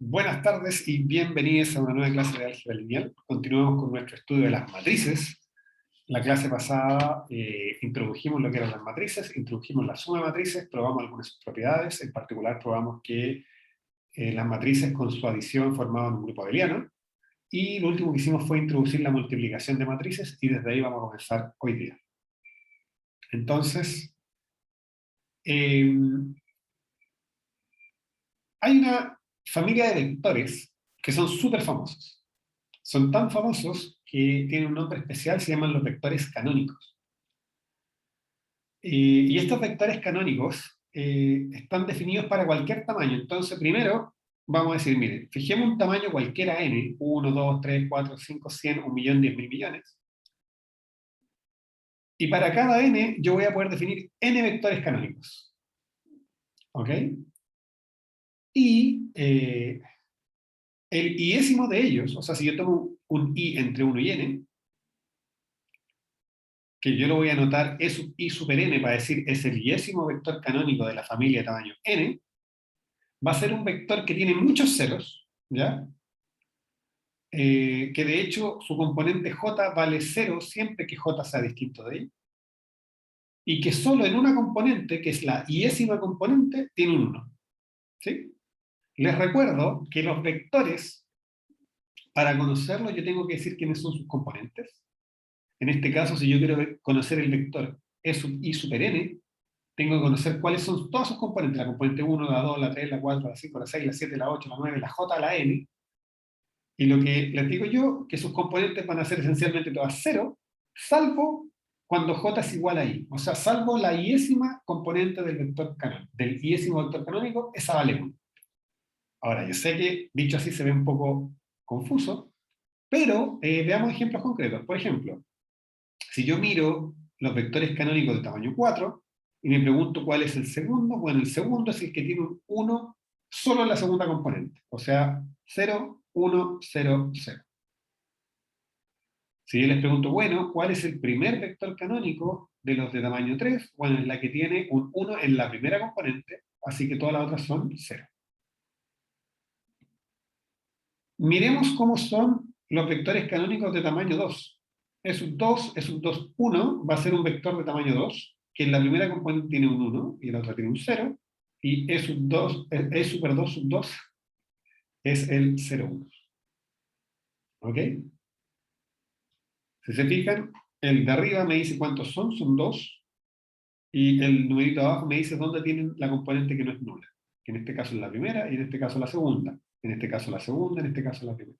Buenas tardes y bienvenidos a una nueva clase de álgebra lineal. Continuamos con nuestro estudio de las matrices. La clase pasada introdujimos lo que eran las matrices, introdujimos la suma de matrices, probamos algunas propiedades, en particular probamos que las matrices con su adición formaban un grupo abeliano, y lo último que hicimos fue introducir la multiplicación de matrices, y desde ahí vamos a comenzar hoy día. Entonces, hay una familia de vectores que son súper famosos. Son tan famosos que tienen un nombre especial, se llaman los vectores canónicos. Y estos vectores canónicos están definidos para cualquier tamaño. Entonces, primero, vamos a decir, miren, fijemos un tamaño cualquiera n, 1, 2, 3, 4, 5, 100, 1.000.000, 10.000 millones. Y para cada n, yo voy a poder definir n vectores canónicos. ¿Ok? Y el iésimo de ellos, o sea, si yo tomo un i entre 1 y n, que yo lo voy a anotar E sub i super n para decir es el iésimo vector canónico de la familia de tamaño n, va a ser un vector que tiene muchos ceros, ¿ya? Que de hecho su componente j vale 0 siempre que j sea distinto de y, y que solo en una componente, que es la iésima componente, tiene un 1. ¿Sí? Les recuerdo que los vectores, para conocerlos, yo tengo que decir quiénes son sus componentes. En este caso, si yo quiero conocer el vector E sub i super n, tengo que conocer cuáles son todos sus componentes, la componente 1, la 2, la 3, la 4, la 5, la 6, la 7, la 8, la 9, la j, la n, y lo que les digo yo, que sus componentes van a ser esencialmente todas 0, salvo cuando j es igual a i, o sea, salvo la iésima componente del vector canónico, del iésimo vector canónico, esa vale 1. Ahora, yo sé que, dicho así, se ve un poco confuso, pero veamos ejemplos concretos. Por ejemplo, si yo miro los vectores canónicos de tamaño 4 y me pregunto cuál es el segundo, bueno, el segundo es el que tiene un 1 solo en la segunda componente, o sea, 0, 1, 0, 0. Si yo les pregunto, bueno, ¿cuál es el primer vector canónico de los de tamaño 3? Bueno, es la que tiene un 1 en la primera componente, así que todas las otras son 0. Miremos cómo son los vectores canónicos de tamaño 2. Es un 2, es un 2, 1, va a ser un vector de tamaño 2, que en la primera componente tiene un 1 y en la otra tiene un 0, y es un 2, es super 2 sub 2 es el 0, 1. ¿Ok? Si se fijan, el de arriba me dice cuántos son 2, y el numerito de abajo me dice dónde tienen la componente que no es nula, que en este caso es la primera, y en este caso la segunda, en este caso la segunda, en este caso la primera.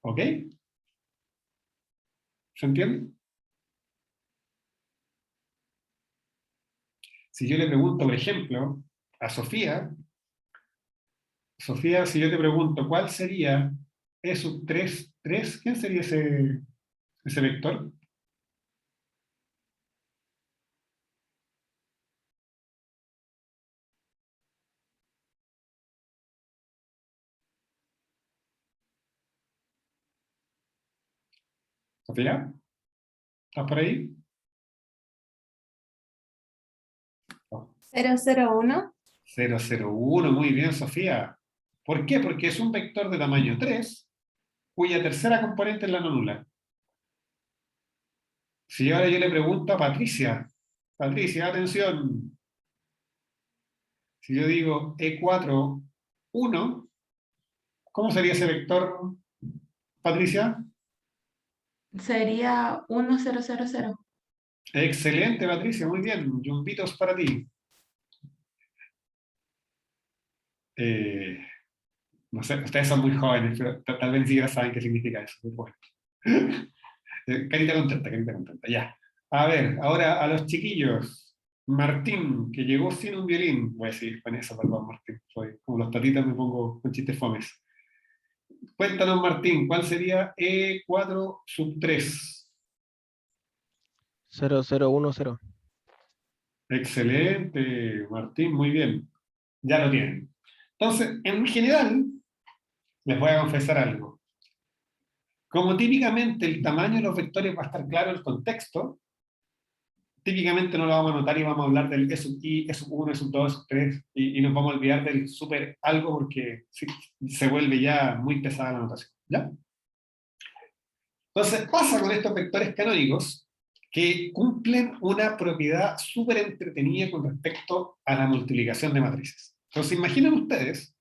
¿Ok? ¿Se entiende? Si yo le pregunto, por ejemplo, a Sofía, Sofía, si yo te pregunto, ¿cuál sería E sub 3, 3? ¿Quién sería ese vector? Sofía, ¿estás por ahí? Oh. 001. 0, 0, 1, muy bien, Sofía. ¿Por qué? Porque es un vector de tamaño 3, cuya tercera componente es la no nula. Si ahora yo le pregunto a Patricia, Patricia, atención, si yo digo E4, 1, ¿cómo sería ese vector, Patricia? Sería 1000. Excelente, Patricia, muy bien. Yumbitos para ti. Eh, no sé, ustedes son muy jóvenes, pero tal vez ni siquiera saben qué significa eso. Pero bueno. Carita contenta, ya. A ver, ahora a los chiquillos. Martín, que llegó sin un violín. Voy a seguir con eso, perdón, Martín. Soy como los tatitas, me pongo con chistes fomes. Cuéntanos, Martín, ¿cuál sería E4 sub 3? 0010. Excelente, Martín, muy bien. Ya lo tienen. Entonces, en general, les voy a confesar algo. Como típicamente el tamaño de los vectores va a estar claro en el contexto, típicamente no lo vamos a anotar y vamos a hablar del E sub I, E sub 1, E sub 2, E sub 3, y nos vamos a olvidar del super algo porque sí, se vuelve ya muy pesada la notación. ¿Ya? Entonces pasa con estos vectores canónicos que cumplen una propiedad súper entretenida con respecto a la multiplicación de matrices. Entonces imaginen ustedes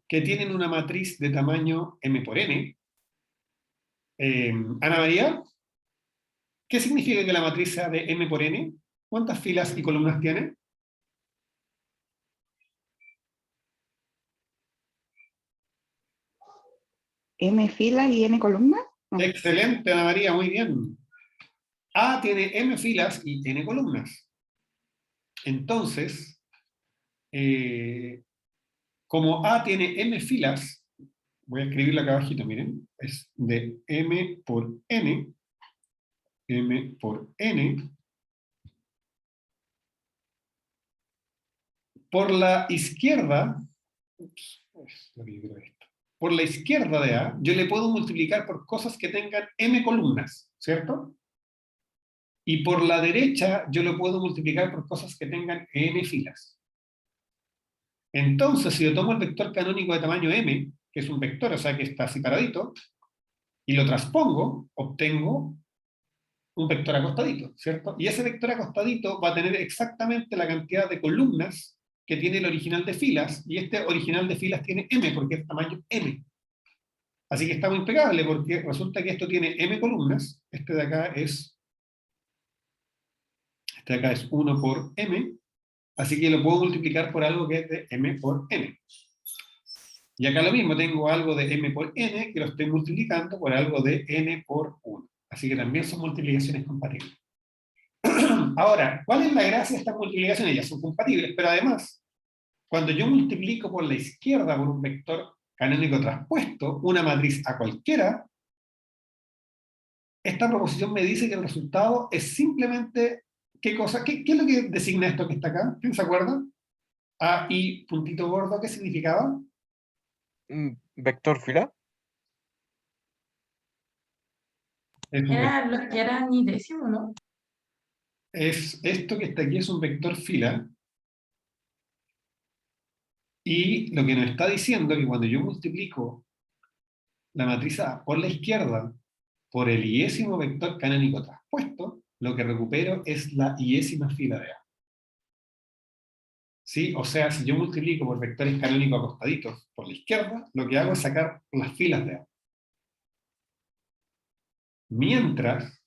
que tienen una matriz de tamaño m por n. Ana María, ¿qué significa que la matriz sea de m por n? ¿Cuántas filas y columnas tiene? M filas y N columnas. Excelente, Ana María, muy bien. A tiene m filas y n columnas. Entonces, como A tiene m filas, voy a escribirlo acá abajito, miren, es de m por n, por la izquierda, por la izquierda de A, yo le puedo multiplicar por cosas que tengan m columnas, ¿cierto? Y por la derecha yo lo puedo multiplicar por cosas que tengan n filas. Entonces, si yo tomo el vector canónico de tamaño m, que es un vector, o sea que está separadito, y lo transpongo, obtengo un vector acostadito, ¿cierto? Y ese vector acostadito va a tener exactamente la cantidad de columnas que tiene el original de filas, y este original de filas tiene m, porque es tamaño m. Así que está muy impecable, porque resulta que esto tiene m columnas, este de acá es 1 por m, así que lo puedo multiplicar por algo que es de m por n. Y acá lo mismo, tengo algo de m por n, que lo estoy multiplicando por algo de n por 1. Así que también son multiplicaciones compatibles. Ahora, ¿cuál es la gracia de estas multiplicaciones? Ellas son compatibles, pero además, cuando yo multiplico por la izquierda por un vector canónico traspuesto, una matriz a cualquiera, esta proposición me dice que el resultado es simplemente, ¿qué cosa? ¿Qué es lo que designa esto que está acá? ¿Quién se acuerda? A, I, puntito gordo, ¿qué significaba? Vector fila. Era lo que era ni décimo, ¿no? Esto que está aquí es un vector fila, y lo que nos está diciendo es que cuando yo multiplico la matriz A por la izquierda por el iésimo vector canónico traspuesto, lo que recupero es la iésima fila de A. ¿Sí? O sea, si yo multiplico por vectores canónicos acostaditos por la izquierda, lo que hago es sacar las filas de A. Mientras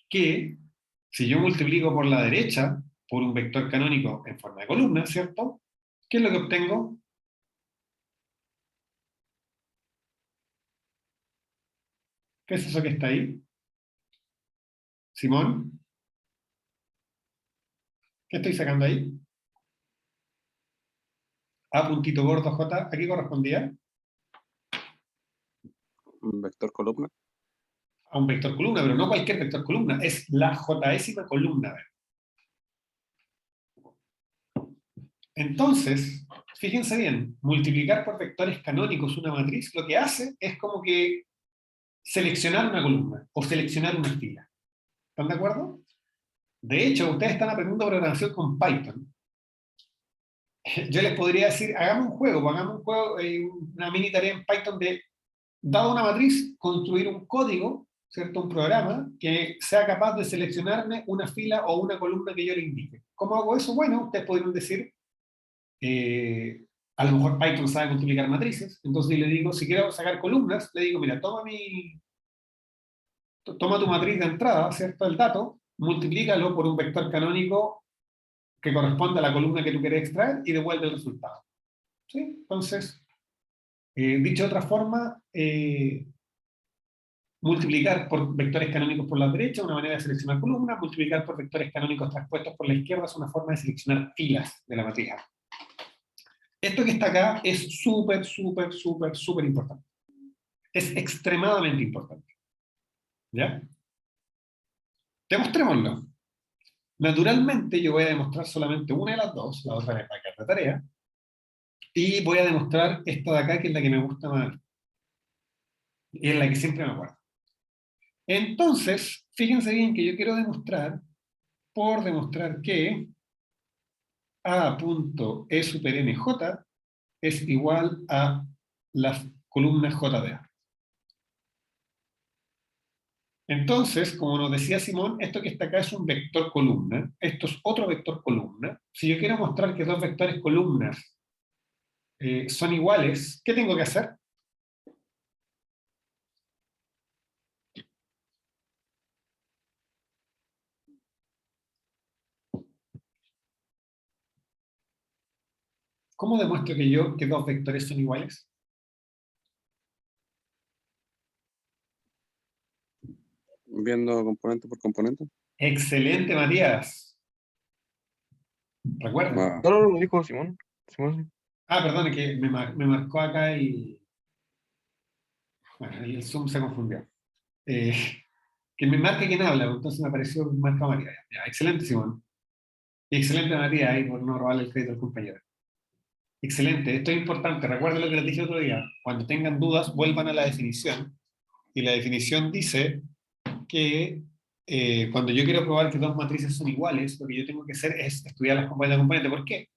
que, si yo multiplico por la derecha, por un vector canónico en forma de columna, ¿cierto? ¿Qué es lo que obtengo? ¿Qué es eso que está ahí? Simón, ¿qué estoy sacando ahí? A puntito gordo J, ¿a qué correspondía? Un vector columna. A un vector columna, pero no cualquier vector columna, es la jésima columna. Entonces, fíjense bien, multiplicar por vectores canónicos una matriz, lo que hace es como que seleccionar una columna o seleccionar una fila. ¿Están de acuerdo? De hecho, ustedes están aprendiendo programación con Python. Yo les podría decir, hagamos un juego, una mini tarea en Python de, dado una matriz, construir un código, ¿cierto? Un programa que sea capaz de seleccionarme una fila o una columna que yo le indique. ¿Cómo hago eso? Bueno, ustedes podrían decir, a lo mejor Python sabe multiplicar matrices, entonces le digo, si quiero sacar columnas, le digo, mira, toma tu matriz de entrada, ¿cierto? El dato, multiplícalo por un vector canónico que corresponde a la columna que tú quieres extraer y devuelve el resultado. ¿Sí? Entonces, dicho de otra forma, multiplicar por vectores canónicos por la derecha es una manera de seleccionar columnas, multiplicar por vectores canónicos traspuestos por la izquierda es una forma de seleccionar filas de la matriz A. Esto que está acá es súper, súper, súper, súper importante. Es extremadamente importante. ¿Ya? Demostrémoslo. Naturalmente yo voy a demostrar solamente una de las dos, la otra es para acá de tarea, y voy a demostrar esta de acá, que es la que me gusta más, y es la que siempre me acuerdo. Entonces, fíjense bien que yo quiero demostrar por demostrar que A.E super NJ es igual a las columnas J de A. Entonces, como nos decía Simón, esto que está acá es un vector columna, esto es otro vector columna. Si yo quiero mostrar que dos vectores columnas son iguales, ¿qué tengo que hacer? ¿Cómo demuestro que dos vectores son iguales? Viendo componente por componente. Excelente, Matías. ¿Recuerda? Va. No, lo dijo Simón. Simón. Ah, perdón, es que me marcó acá y... Bueno, ahí el Zoom se confundió. Eh, que me marque quién habla, entonces me apareció marca Matías. Ya, excelente, Simón. Y excelente, Matías, ahí por no robarle el crédito al compañero. Excelente, esto es importante. Recuerden lo que les dije otro día. Cuando tengan dudas, vuelvan a la definición. Y la definición dice que cuando yo quiero probar que dos matrices son iguales, lo que yo tengo que hacer es estudiar las componentes de componente. ¿Por qué?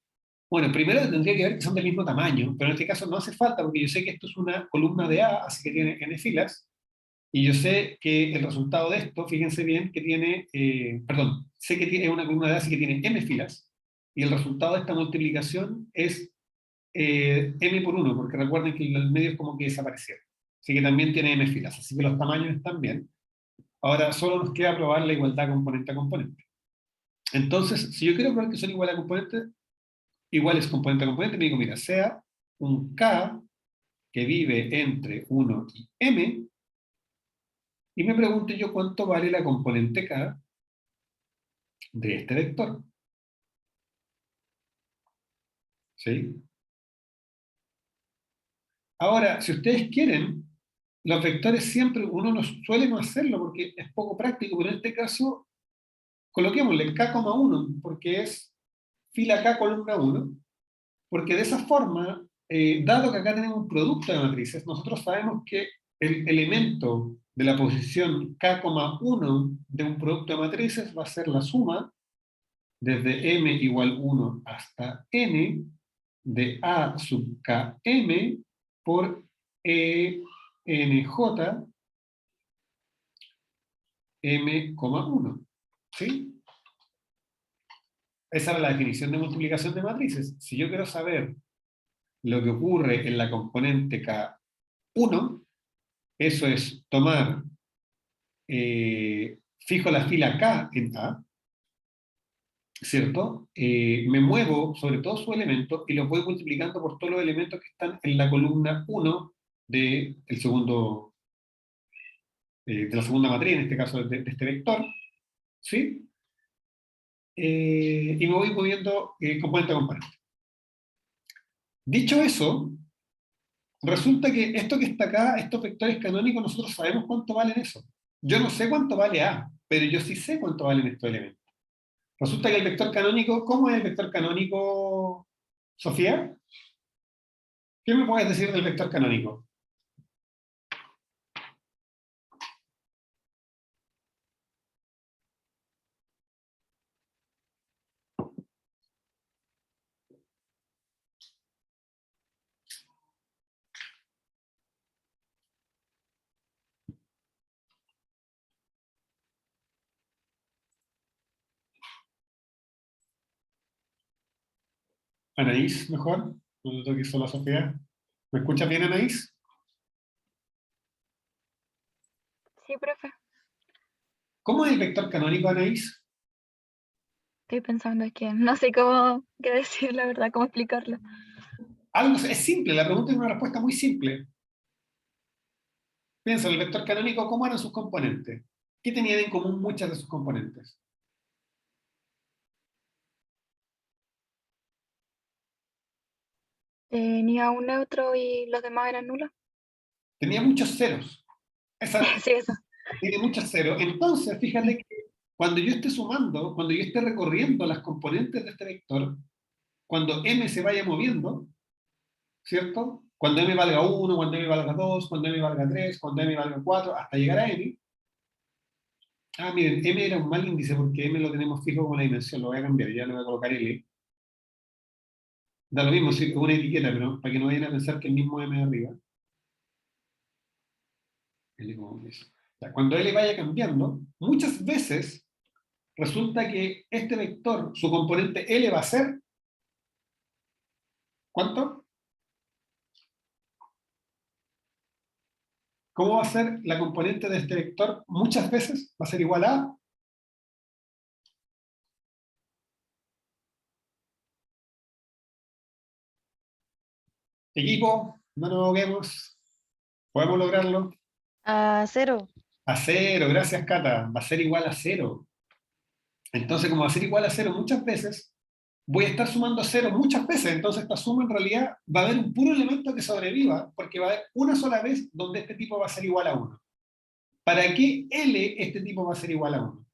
Bueno, primero tendría que ver que son del mismo tamaño, pero en este caso no hace falta porque yo sé que esto es una columna de A, así que tiene n filas, y yo sé que el resultado de esto, fíjense bien, que tiene, perdón, sé que tiene una columna de A, así que tiene m filas, y el resultado de esta multiplicación es m por 1, porque recuerden que el medio es como que desaparecieron. Así que también tiene m filas, así que los tamaños están bien. Ahora solo nos queda probar la igualdad componente a componente. Entonces, si yo quiero probar que son iguales a componente, iguales componente a componente, me digo, mira, sea un K que vive entre 1 y M, y me pregunto yo cuánto vale la componente K de este vector. ¿Sí? Ahora, si ustedes quieren, los vectores siempre, uno no suele no hacerlo porque es poco práctico, pero en este caso, coloquémosle K,1, porque es fila K columna 1, porque de esa forma, dado que acá tenemos un producto de matrices, nosotros sabemos que el elemento de la posición K,1 de un producto de matrices va a ser la suma desde m igual 1 hasta n de A sub Km por ENJ m,1. ¿Sí? Esa era la definición de multiplicación de matrices. Si yo quiero saber lo que ocurre en la componente K1, eso es tomar, fijo la fila K en A, ¿cierto? Me muevo sobre todos sus elementos y los voy multiplicando por todos los elementos que están en la columna 1 de, de la segunda matriz, en este caso de este vector, ¿sí? Y me voy moviendo componente a componente. Dicho eso, resulta que esto que está acá, estos vectores canónicos, nosotros sabemos cuánto valen eso. Yo no sé cuánto vale A, pero yo sí sé cuánto valen estos elementos. Resulta que el vector canónico, ¿cómo es el vector canónico, Sofía? ¿Qué me puedes decir del vector canónico? Anaís, mejor. No le toques solo a Sofía. ¿Me escuchas bien, Anaís? Sí, profe, ¿Cómo es el vector canónico, Anaís? estoy pensando, es que no sé cómo qué decir, la verdad, cómo explicarlo. Algo, es simple, la pregunta es una respuesta muy simple. Piensa, el vector canónico, ¿cómo eran sus componentes? ¿Qué tenían en común muchas de sus componentes? Tenía un neutro y los demás eran nulos. Tenía muchos ceros. Sí, eso. Tiene muchos ceros. Entonces, fíjate que cuando yo esté sumando, cuando yo esté recorriendo las componentes de este vector, cuando m se vaya moviendo, ¿cierto? Cuando m valga 1, cuando m valga 2, cuando m valga 3, cuando m valga 4, hasta llegar a n, Ah, miren, M era un mal índice porque M lo tenemos fijo como la dimensión, lo voy a cambiar, ya le voy a colocar L. Da lo mismo, si es una etiqueta, pero para que no vayan a pensar que el mismo M de arriba. L como eso. Ya, cuando L vaya cambiando, muchas veces resulta que este vector, su componente L va a ser, ¿cuánto? ¿Cómo va a ser la componente de este vector? Muchas veces va a ser igual a... Equipo, no nos ahoguemos. ¿Podemos lograrlo? A 0. A cero, gracias Cata. Va a ser igual a cero. Entonces, como va a ser igual a cero muchas veces, voy a estar sumando cero muchas veces. Entonces, esta suma en realidad va a haber un puro elemento que sobreviva, porque va a haber una sola vez donde este tipo va a ser igual a 1. ¿Para qué L este tipo va a ser igual a 1?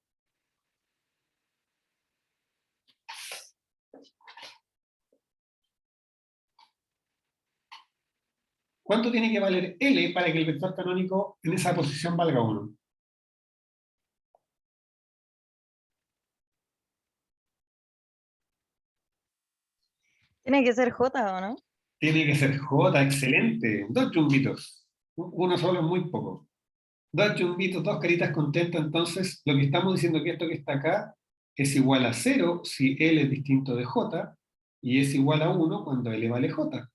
¿Cuánto tiene que valer L para que el vector canónico en esa posición valga 1? Tiene que ser J, ¿o no? Tiene que ser J, excelente. 2 chumbitos. Uno solo es muy poco. 2 chumbitos, 2 caritas contentas. Entonces, lo que estamos diciendo que esto que está acá es igual a 0 si L es distinto de J, y es igual a 1 cuando L vale J.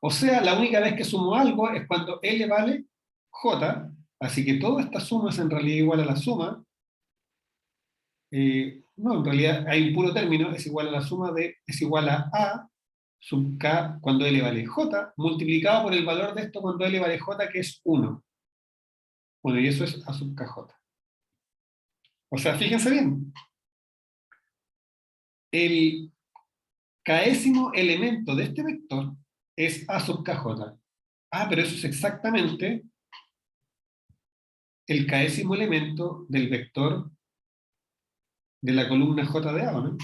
O sea, la única vez que sumo algo es cuando L vale J, así que toda esta suma es en realidad igual a la suma. No, en realidad hay un puro término, es igual a la suma de, es igual a sub k cuando L vale J, multiplicado por el valor de esto cuando L vale J, que es 1. Bueno, y eso es A sub kj. O sea, fíjense bien, el késimo elemento de este vector es A sub kj. Ah, pero eso es exactamente el késimo elemento del vector de la columna J de A, ¿no?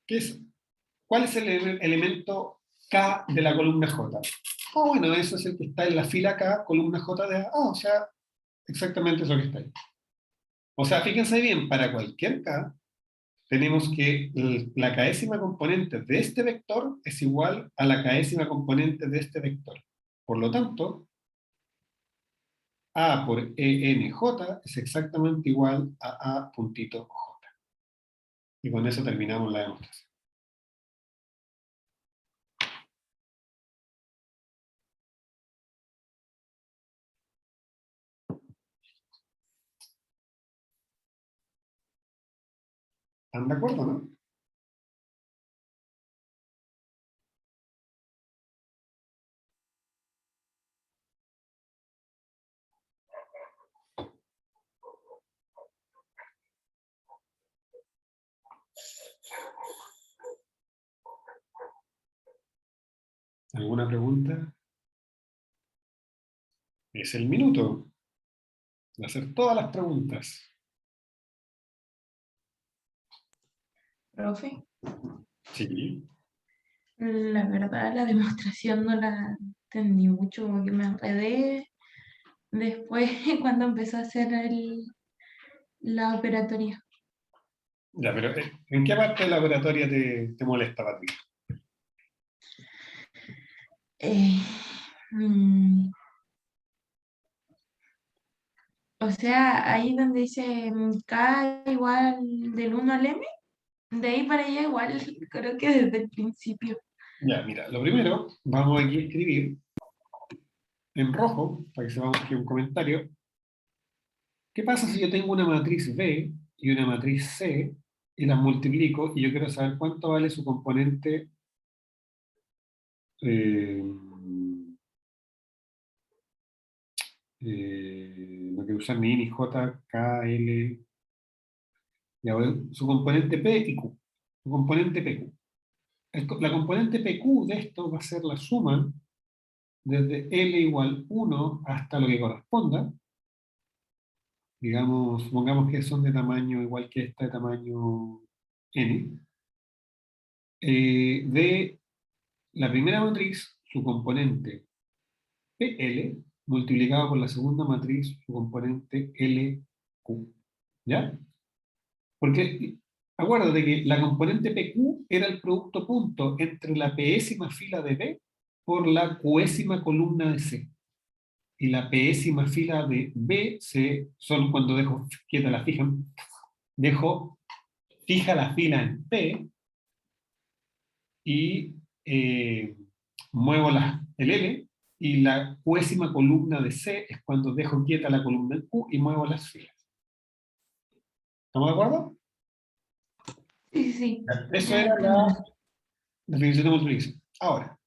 ¿Qué es? ¿Cuál es el elemento K de la columna J? Ah, bueno, eso es el que está en la fila K, columna J de A. Ah, o sea, exactamente eso que está ahí. O sea, fíjense bien, para cualquier K, tenemos que la késima componente de este vector es igual a la késima componente de este vector. Por lo tanto, A por ENJ es exactamente igual a A puntito J. Y con eso terminamos la demostración. ¿Están de acuerdo, no? ¿Alguna pregunta? Es el minuto de hacer todas las preguntas. Profe, Sí. la verdad la demostración no la entendí mucho, como que me enredé después cuando empezó a hacer la operatoria. Ya, pero ¿en qué parte de la operatoria te molesta, Patrick? Eh, mm, o sea, ahí donde dice K igual del 1 al M, de ahí para allá igual, creo que desde el principio. Ya, mira, lo primero, vamos aquí a escribir en rojo, para que sepamos que hay un comentario. ¿Qué pasa si yo tengo una matriz B y una matriz C y las multiplico y yo quiero saber cuánto vale su componente eh, no quiero usar ni I ni J, K, L, ya, su componente P y Q, su componente PQ. La componente PQ de esto va a ser la suma desde L igual 1 hasta lo que corresponda. Digamos, supongamos que son de tamaño igual que esta de tamaño n, de la primera matriz, su componente PL, multiplicado por la segunda matriz, su componente LQ. ¿Ya? Porque acuérdate que la componente PQ era el producto punto entre la pésima fila de B por la qésima columna de C. Y la pésima fila de B son cuando dejo quieta la fija, dejo fija la fila en P y muevo el L, y la qésima columna de C es cuando dejo quieta la columna en Q y muevo las filas. ¿Estamos de acuerdo? Sí, sí. Eso Ya era la entendí. definición de multiplicación. Ahora,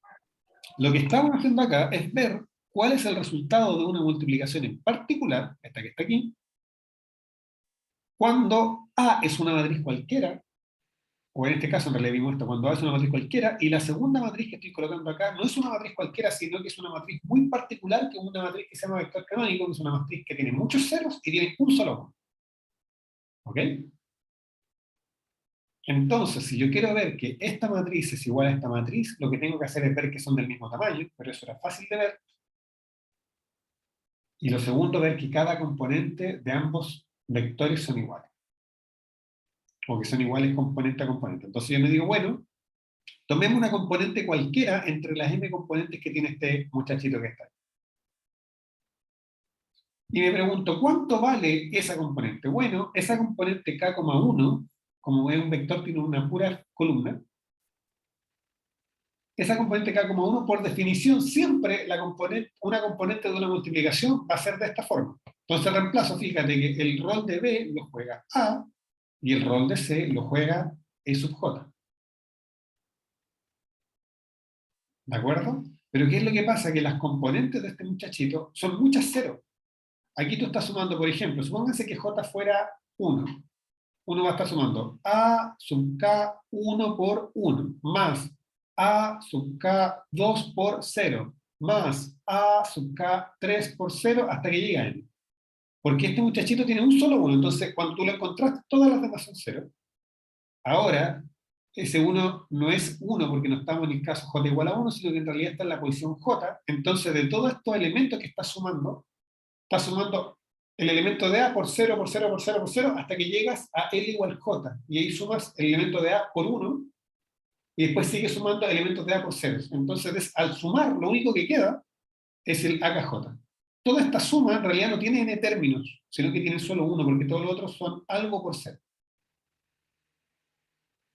lo que estamos haciendo acá es ver cuál es el resultado de una multiplicación en particular, esta que está aquí, cuando A es una matriz cualquiera, o en este caso en realidad vimos esto, cuando A es una matriz cualquiera, y la segunda matriz que estoy colocando acá no es una matriz cualquiera, sino que es una matriz muy particular, que es una matriz que se llama vector canónico, que es una matriz que tiene muchos ceros y tiene un solo uno. ¿Ok? Entonces, si yo quiero ver que esta matriz es igual a esta matriz, lo que tengo que hacer es ver que son del mismo tamaño, pero eso era fácil de ver. Y lo segundo, ver que cada componente de ambos vectores son iguales. O que son iguales componente a componente. Entonces yo me digo, bueno, tomemos una componente cualquiera entre las m componentes que tiene este muchachito que está ahí. Y me pregunto, ¿cuánto vale esa componente? Bueno, esa componente k,1, como es un vector, tiene una pura columna. Esa componente k,1, por definición, siempre una componente de una multiplicación va a ser de esta forma. Entonces reemplazo, fíjate que el rol de B lo juega A, y el rol de C lo juega E sub J. ¿De acuerdo? Pero ¿qué es lo que pasa? Que las componentes de este muchachito son muchas ceros. Aquí tú estás sumando, por ejemplo, supónganse que J fuera 1. Uno va a estar sumando A sub K 1 por 1, más A sub K 2 por 0, más A sub K 3 por 0, hasta que llega a N. Porque este muchachito tiene un solo 1, entonces cuando tú lo encontraste, todas las demás son 0. Ahora, ese 1 no es 1 porque no estamos en el caso J igual a 1, sino que en realidad está en la posición J. Entonces, de todos estos elementos que está sumando el elemento de A por 0, por 0, por 0, por 0, hasta que llegas a L igual J. Y ahí sumas el elemento de A por 1, y después sigues sumando elementos de A por 0. Entonces, al sumar, lo único que queda es el AKJ. Toda esta suma en realidad no tiene n términos, sino que tiene solo uno, porque todos los otros son algo por 0.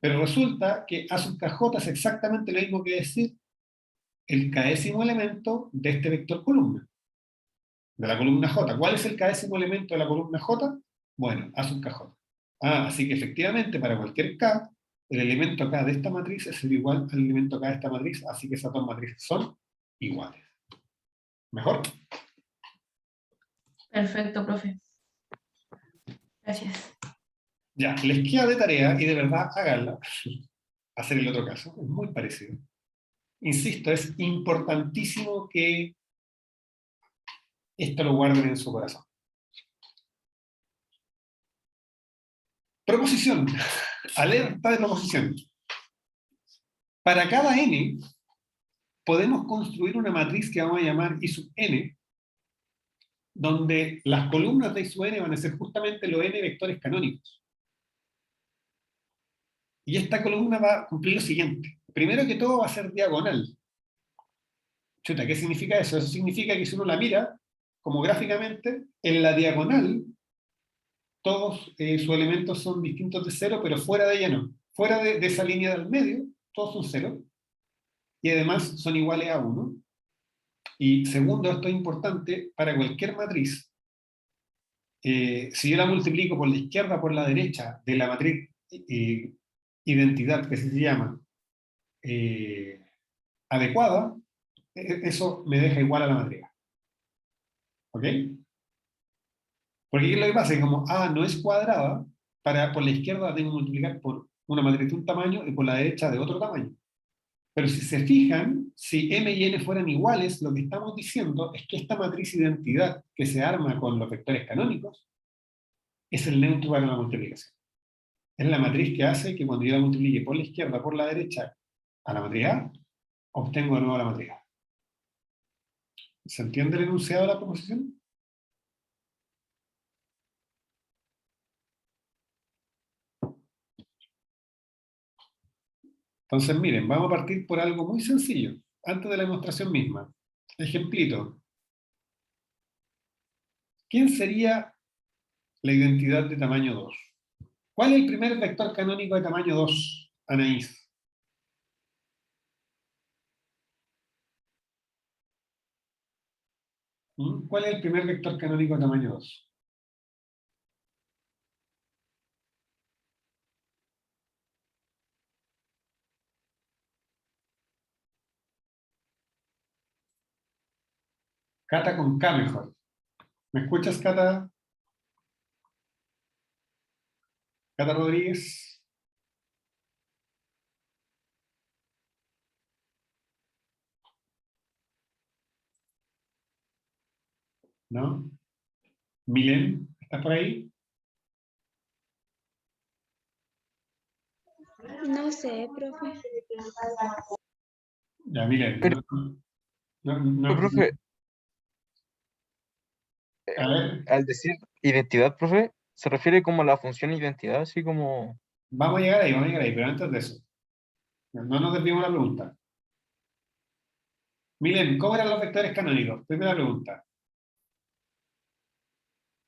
Pero resulta que A sub kj es exactamente lo mismo que decir el késimo elemento de este vector columna, de la columna J. ¿Cuál es el késimo elemento de la columna J? Bueno, A sub kj. Así que efectivamente para cualquier K, el elemento K de esta matriz es igual al elemento K de esta matriz, así que esas dos matrices son iguales. ¿Mejor? Perfecto, profe. Gracias. Ya, les queda de tarea, y de verdad háganla, hacer el otro caso, es muy parecido. Insisto, es importantísimo que esto lo guarden en su corazón. Proposición. Alerta de proposición. Para cada n, podemos construir una matriz que vamos a llamar I sub n, donde las columnas de I sub n van a ser justamente los n vectores canónicos. Y esta columna va a cumplir lo siguiente. Primero que todo va a ser diagonal. Chuta, ¿qué significa eso? Eso significa que si uno la mira, como gráficamente, en la diagonal, todos sus elementos son distintos de 0, pero fuera de ella no. Fuera de esa línea del medio, todos son 0. Y además son iguales a 1. Y segundo, esto es importante, para cualquier matriz, si yo la multiplico por la izquierda por la derecha de la matriz identidad, que se llama adecuada, eso me deja igual a la matriz. ¿Ok? Porque ¿qué es lo que pasa? Que como A no es cuadrada, por la izquierda tengo que multiplicar por una matriz de un tamaño y por la derecha de otro tamaño. Pero si se fijan, si M y N fueran iguales, lo que estamos diciendo es que esta matriz identidad que se arma con los vectores canónicos es el neutro para la multiplicación. Es la matriz que hace que cuando yo la multiplique por la izquierda, por la derecha, a la matriz A, obtengo de nuevo la matriz A. ¿Se entiende el enunciado de la proposición? Entonces, miren, vamos a partir por algo muy sencillo, antes de la demostración misma. Ejemplito. ¿Quién sería la identidad de tamaño 2? ¿Cuál es el primer vector canónico de tamaño 2, Anaís? ¿Cuál es el primer vector canónico de tamaño 2? Cata con K mejor. ¿Me escuchas, Cata? Cata Rodríguez. ¿No? Milen, ¿estás por ahí? No sé, profe. Ya, Milen. Pero, profe, A ver, al decir identidad, profe, se refiere como a la función identidad, así como... vamos a llegar ahí, pero antes de eso. No nos desviemos la pregunta. Milen, ¿cómo eran los vectores canónicos? Primera pregunta.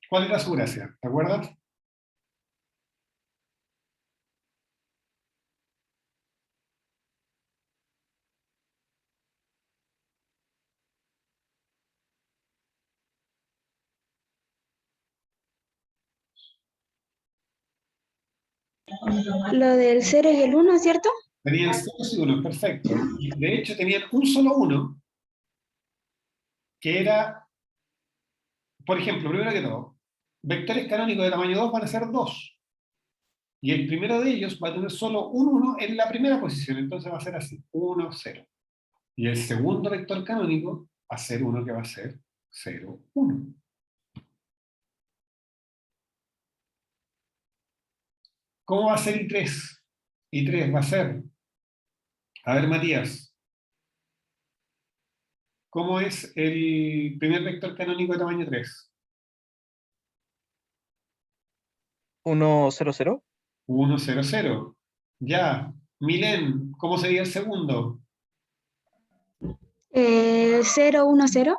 ¿Cuál era su gracia? ¿Te acuerdas? Lo del 0 y el 1, ¿cierto? Tenían ceros y unos, perfecto. Y de hecho tenían un solo uno, que era, por ejemplo, primero que todo, vectores canónicos de tamaño 2 van a ser 2. Y el primero de ellos va a tener solo un 1 en la primera posición, entonces va a ser así, 1, 0. Y el segundo vector canónico va a ser uno que va a ser 0, 1. ¿Cómo va a ser I3? I3 va a ser, a ver Matías, ¿cómo es el primer vector canónico de tamaño 3? 1, 0, 0. 1, 0, 0. Ya. Milen, ¿cómo sería el segundo? 0, 1, 0.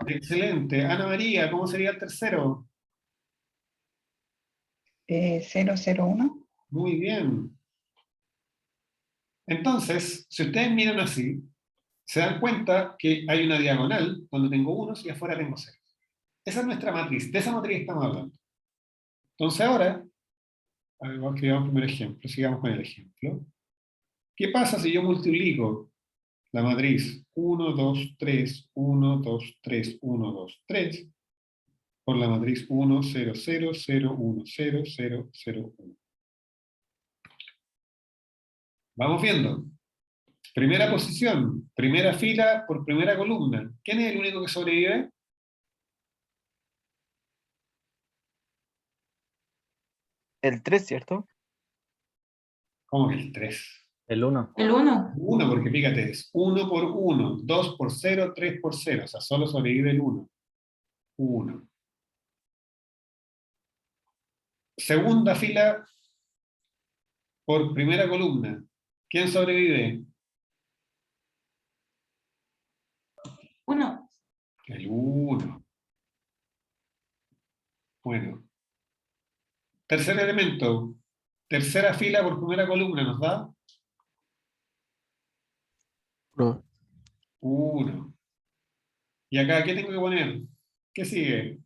Excelente. Ana María, ¿cómo sería el tercero? 001. Muy bien. Entonces, si ustedes miran así, se dan cuenta que hay una diagonal donde tengo unos y afuera tengo ceros. Esa es nuestra matriz. De esa matriz estamos hablando. Entonces ahora, a ver, vamos a crear un primer ejemplo. Sigamos con el ejemplo. ¿Qué pasa si yo multiplico la matriz 1, 2, 3, 1, 2, 3, 1, 2, 3 por la matriz 1, 0, 0, 0, 1, 0, 0, 0, 1? Vamos viendo. Primera posición, primera fila por primera columna. ¿Quién es el único que sobrevive? El 3, ¿cierto? ¿Cómo que el 3? El 1. El 1. 1, porque fíjate, es 1 por 1, 2 por 0, 3 por 0. O sea, solo sobrevive el 1. 1. Segunda fila por primera columna. ¿Quién sobrevive? 1. El 1. Bueno. Tercer elemento. Tercera fila por primera columna, ¿nos da? 1. 1. ¿Y acá qué tengo que poner? ¿Qué sigue?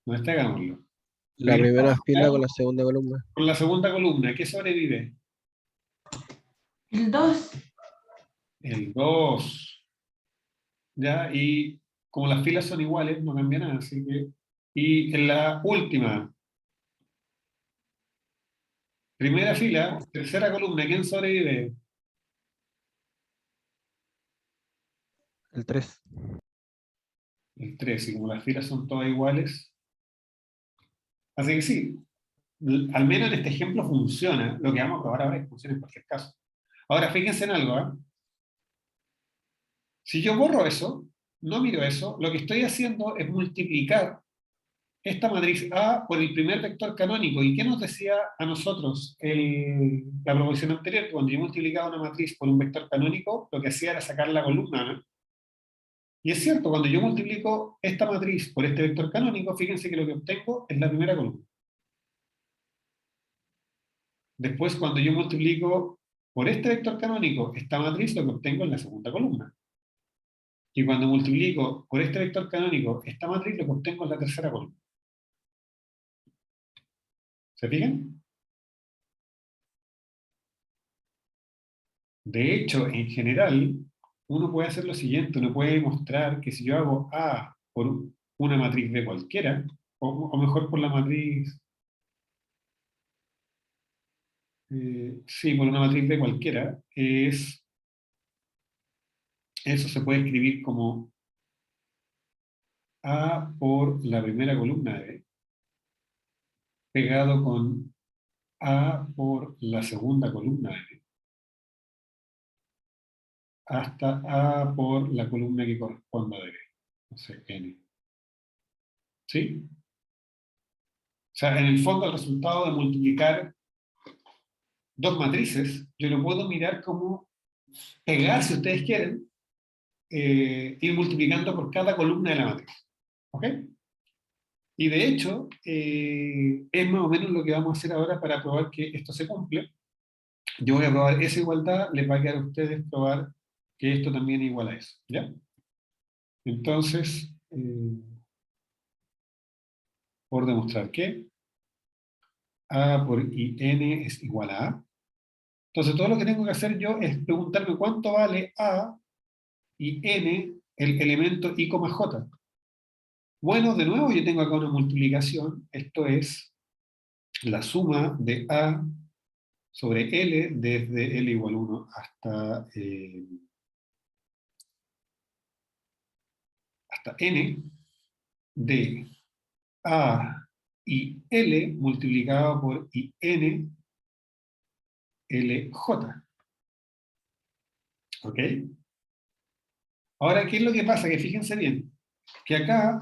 No está, hagámoslo. La primera fila con la segunda columna. Con la segunda columna, ¿qué sobrevive? El 2. El 2. ¿Ya? Y como las filas son iguales, no cambia nada, así que... Y en la última, primera fila, tercera columna, ¿quién sobrevive? El 3. El 3, y como las filas son todas iguales. Así que sí, al menos en este ejemplo funciona. Lo que vamos a probar ahora es que funciona en cualquier caso. Ahora, fíjense en algo, ¿eh? Si yo borro eso, no miro eso, lo que estoy haciendo es multiplicar esta matriz A por el primer vector canónico. ¿Y qué nos decía a nosotros la proposición anterior? Que cuando yo multiplicaba una matriz por un vector canónico, lo que hacía era sacar la columna, ¿no? Y es cierto, cuando yo multiplico esta matriz por este vector canónico, fíjense que lo que obtengo es la primera columna. Después, cuando yo multiplico por este vector canónico esta matriz, lo que obtengo es la segunda columna. Y cuando multiplico por este vector canónico esta matriz, lo que obtengo es la tercera columna. ¿Se fijan? De hecho, en general, uno puede hacer lo siguiente, uno puede mostrar que si yo hago A por una matriz B cualquiera, o mejor por la matriz, sí, por una matriz B cualquiera, eso se puede escribir como A por la primera columna de B, pegado con A por la segunda columna de B, hasta A por la columna que corresponda de B, no sé, N. ¿Sí? O sea, en el fondo el resultado de multiplicar dos matrices, yo lo puedo mirar como pegar, si ustedes quieren, ir multiplicando por cada columna de la matriz. ¿Ok? Y de hecho, es más o menos lo que vamos a hacer ahora para probar que esto se cumple. Yo voy a probar esa igualdad, les va a quedar a ustedes probar que esto también es igual a eso. ¿Ya? Entonces, por demostrar que A por IN es igual a A. Entonces, todo lo que tengo que hacer yo es preguntarme cuánto vale A y N, el elemento I, J. Bueno, de nuevo yo tengo acá una multiplicación. Esto es la suma de A sobre L desde L igual 1 hasta N de A y L multiplicado por IN LJ. ¿Ok? Ahora, ¿qué es lo que pasa? Que fíjense bien, que acá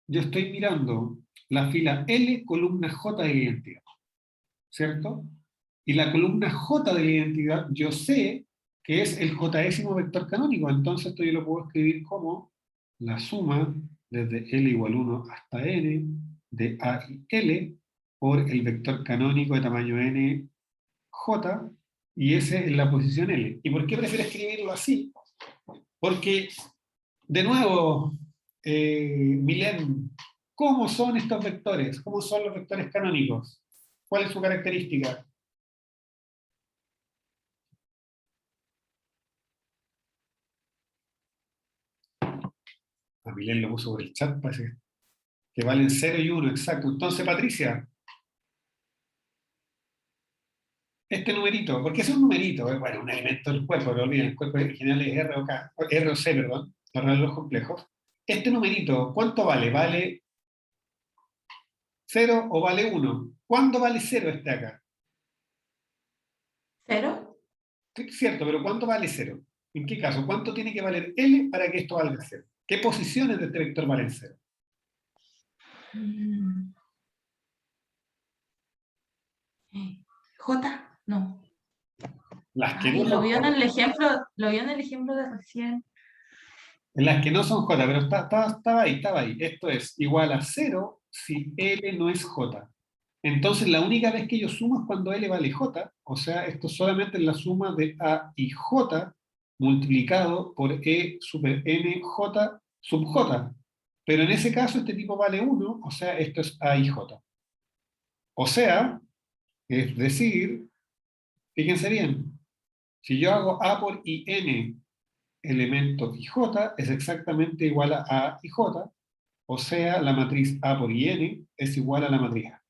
yo estoy mirando la fila L, columna J de la identidad, ¿cierto? Y la columna J de la identidad, yo sé que es el jésimo vector canónico, entonces esto yo lo puedo escribir como la suma desde L igual 1 hasta N de A y L por el vector canónico de tamaño N, J, y ese es la posición L. ¿Y por qué prefiero escribirlo así? Porque, de nuevo, Milén, ¿cómo son estos vectores? ¿Cómo son los vectores canónicos? ¿Cuál es su característica? A Milén lo puso por el chat, parece que valen 0 y 1, exacto. Entonces, Patricia, este numerito, ¿por qué es un numerito? Bueno, un elemento del cuerpo, no olviden, el cuerpo en general es R o K, R o C, perdón, los reales complejos. Este numerito, ¿cuánto vale? ¿Vale 0 o vale 1? ¿Cuándo vale 0 este acá? ¿Cero? Sí, cierto, pero ¿cuánto vale 0? ¿En qué caso? ¿Cuánto tiene que valer L para que esto valga 0? ¿Qué posiciones de este vector valen 0? Mm, ¿J? No. Las que Ay, no son J. lo vio en el ejemplo de recién. Las que no son J, pero estaba ahí, estaba ahí. Esto es igual a 0 si L no es J. Entonces la única vez que yo sumo es cuando L vale J, o sea, esto solamente es la suma de A y J multiplicado por E super N J sub J. Pero en ese caso este tipo vale 1, o sea, esto es A y J. O sea, es decir, fíjense bien, si yo hago A por IN elemento IJ es exactamente igual a y J, o sea, la matriz A por IN es igual a la matriz A,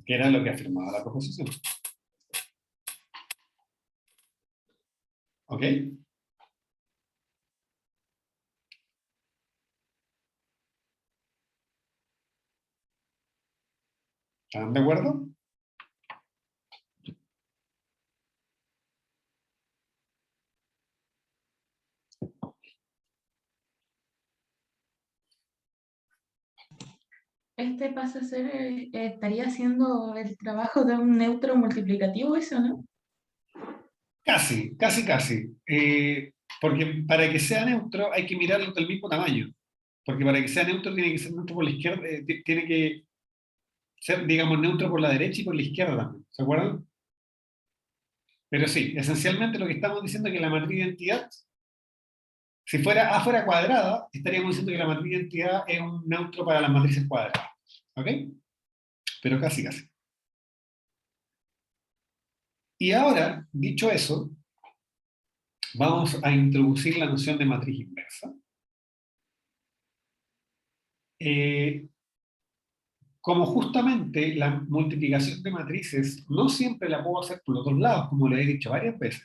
que era lo que afirmaba la proposición. ¿Ok? ¿Están de acuerdo? este pasa a ser, estaría haciendo el trabajo de un neutro multiplicativo, eso, ¿no? Casi, casi, casi. Porque para que sea neutro hay que mirarlo del mismo tamaño. Porque para que sea neutro tiene que ser neutro por la izquierda, tiene que ser, digamos, neutro por la derecha y por la izquierda también. ¿Se acuerdan? Pero sí, esencialmente lo que estamos diciendo es que la matriz de identidad, si fuera A fuera cuadrada, estaríamos diciendo que la matriz de identidad es un neutro para las matrices cuadradas. ¿Ok? Pero casi, casi. Y ahora, dicho eso, vamos a introducir la noción de matriz inversa. Como justamente la multiplicación de matrices no siempre la puedo hacer por los dos lados, como le he dicho varias veces.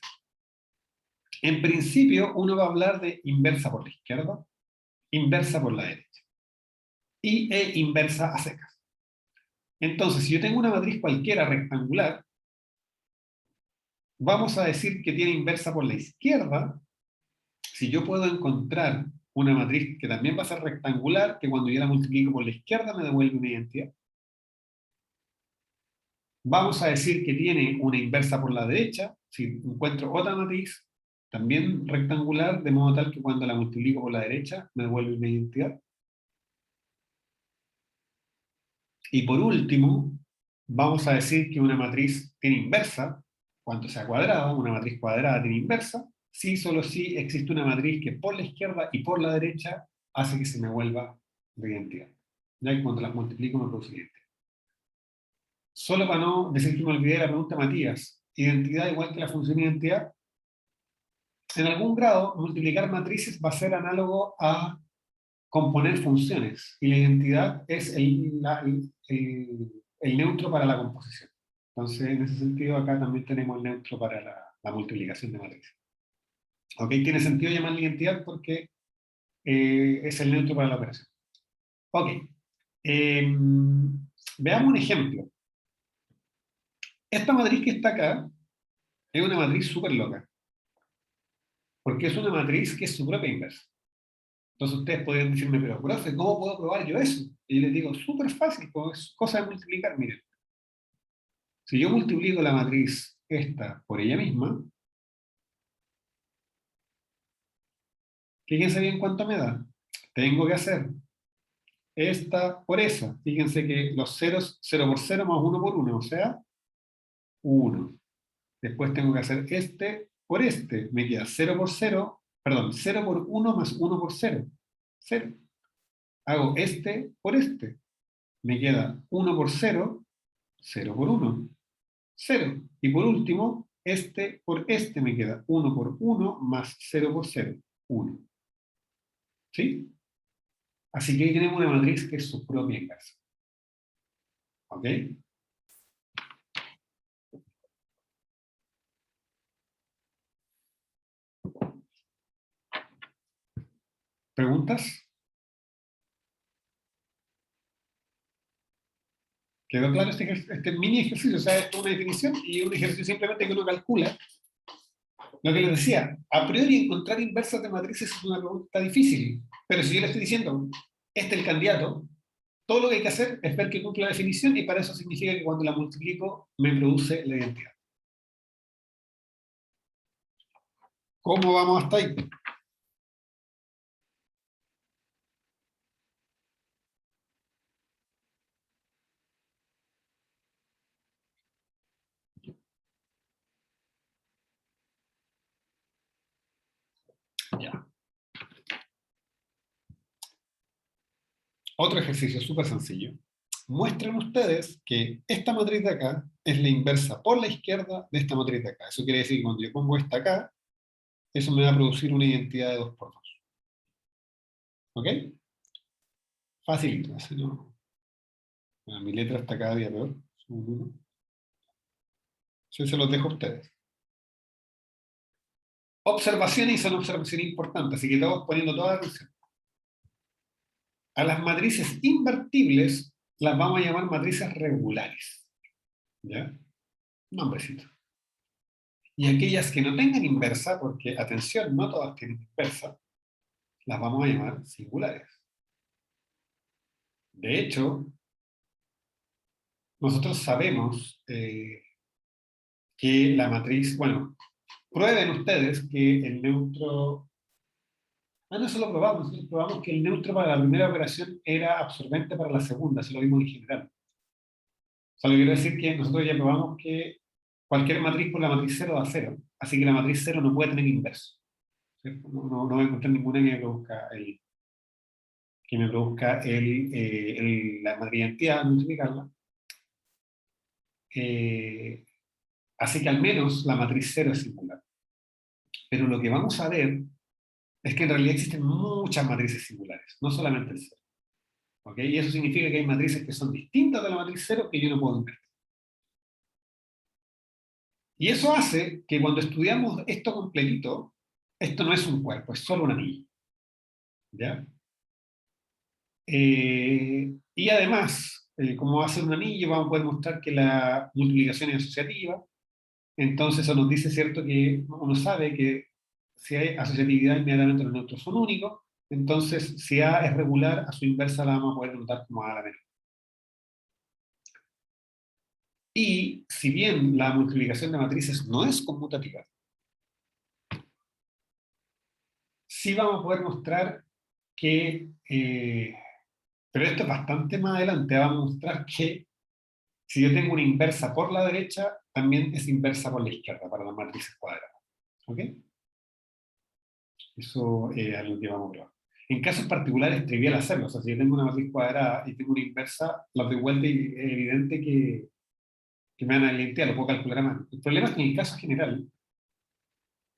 En principio, uno va a hablar de inversa por la izquierda, inversa por la derecha, e inversa a secas. Entonces, si yo tengo una matriz cualquiera rectangular, vamos a decir que tiene inversa por la izquierda, si yo puedo encontrar una matriz que también va a ser rectangular, que cuando yo la multiplico por la izquierda me devuelve una identidad. Vamos a decir que tiene una inversa por la derecha, si encuentro otra matriz, también rectangular, de modo tal que cuando la multiplico por la derecha me devuelve una identidad. Y por último, vamos a decir que una matriz tiene inversa, cuando sea cuadrada, una matriz cuadrada tiene inversa, si solo si existe una matriz que por la izquierda y por la derecha hace que se me vuelva de identidad. Ya que cuando las multiplico me produce identidad. Solo para no decir que me olvidé de la pregunta Matías, identidad igual que la función identidad. En algún grado, multiplicar matrices va a ser análogo a componer funciones, y la identidad es el neutro para la composición. Entonces, en ese sentido, acá también tenemos el neutro para la multiplicación de matrices. ¿Ok? Tiene sentido llamarla identidad porque es el neutro para la operación. Ok. Veamos un ejemplo. Esta matriz que está acá es una matriz súper loca, porque es una matriz que es su propia inversa. Entonces ustedes podrían decirme, pero profe, ¿cómo puedo probar yo eso? Y les digo, súper fácil, pues es cosa de multiplicar. Miren, si yo multiplico la matriz esta por ella misma, fíjense bien cuánto me da. Tengo que hacer esta por esa. Fíjense que los ceros, 0 por 0 más 1 por 1, o sea, 1. Después tengo que hacer este por este. Me queda 0 por 0, perdón, 0 por 1 más 1 por 0. 0. Hago este por este. Me queda 1 por 0, 0 por 1, 0. Y por último, este por este me queda 1 por 1 más 0 por 0, 1. ¿Sí? Así que ahí tenemos una matriz que es su propia inversa. ¿Ok? ¿Preguntas? ¿Quedó claro este mini ejercicio? O sea, esto es una definición y un ejercicio simplemente que uno calcula. Lo que les decía, a priori encontrar inversas de matrices es una pregunta difícil, pero si yo le estoy diciendo, este es el candidato, todo lo que hay que hacer es ver que cumple la definición y para eso significa que cuando la multiplico me produce la identidad. ¿Cómo vamos hasta ahí? Ya. Otro ejercicio súper sencillo. Muestren ustedes que esta matriz de acá es la inversa por la izquierda de esta matriz de acá. Eso quiere decir que cuando yo pongo esta acá, eso me va a producir una identidad de 2 por 2. ¿Ok? Facilito. ¿No? Bueno, mi letra está cada día peor. Yo se los dejo a ustedes. Observaciones, y son observaciones importantes, así que estamos poniendo toda la atención. A las matrices invertibles las vamos a llamar matrices regulares. ¿Ya? Nombrecito. Y aquellas que no tengan inversa, porque, atención, no todas tienen inversa, las vamos a llamar singulares. De hecho, nosotros sabemos que la matriz, bueno, prueben ustedes que el neutro, no eso lo probamos, nosotros probamos que el neutro para la primera operación era absorbente para la segunda, eso lo vimos en general. O sea, lo que quiero decir que nosotros ya probamos que cualquier matriz por la matriz 0 da 0, así que la matriz 0 no puede tener inverso. ¿Cierto? No voy a encontrar ninguna que me produzca la matriz entidad, multiplicarla. Así que al menos la matriz 0 es singular. Pero lo que vamos a ver es que en realidad existen muchas matrices singulares, no solamente el 0. ¿Ok? Y eso significa que hay matrices que son distintas de la matriz 0 que yo no puedo invertir. Y eso hace que cuando estudiamos esto completito, esto no es un cuerpo, es solo un anillo. ¿Ya? Y además, como va a ser un anillo, vamos a poder mostrar que la multiplicación es asociativa. Entonces eso nos dice, ¿cierto?, que uno sabe que si hay asociatividad, inmediatamente los neutros son únicos. Entonces, si A es regular, a su inversa la vamos a poder notar como A a la menor. Y si bien la multiplicación de matrices no es conmutativa, sí vamos a poder mostrar que, pero esto es bastante más adelante, vamos a mostrar que si yo tengo una inversa por la derecha, también es inversa por la izquierda, para las matrices cuadradas. ¿Ok? Eso es algo que vamos a probar. En casos particulares es trivial hacerlo. O sea, si yo tengo una matriz cuadrada y tengo una inversa, la de vuelta es evidente que me van a identidad, lo puedo calcular a mano. El problema es que en el caso general,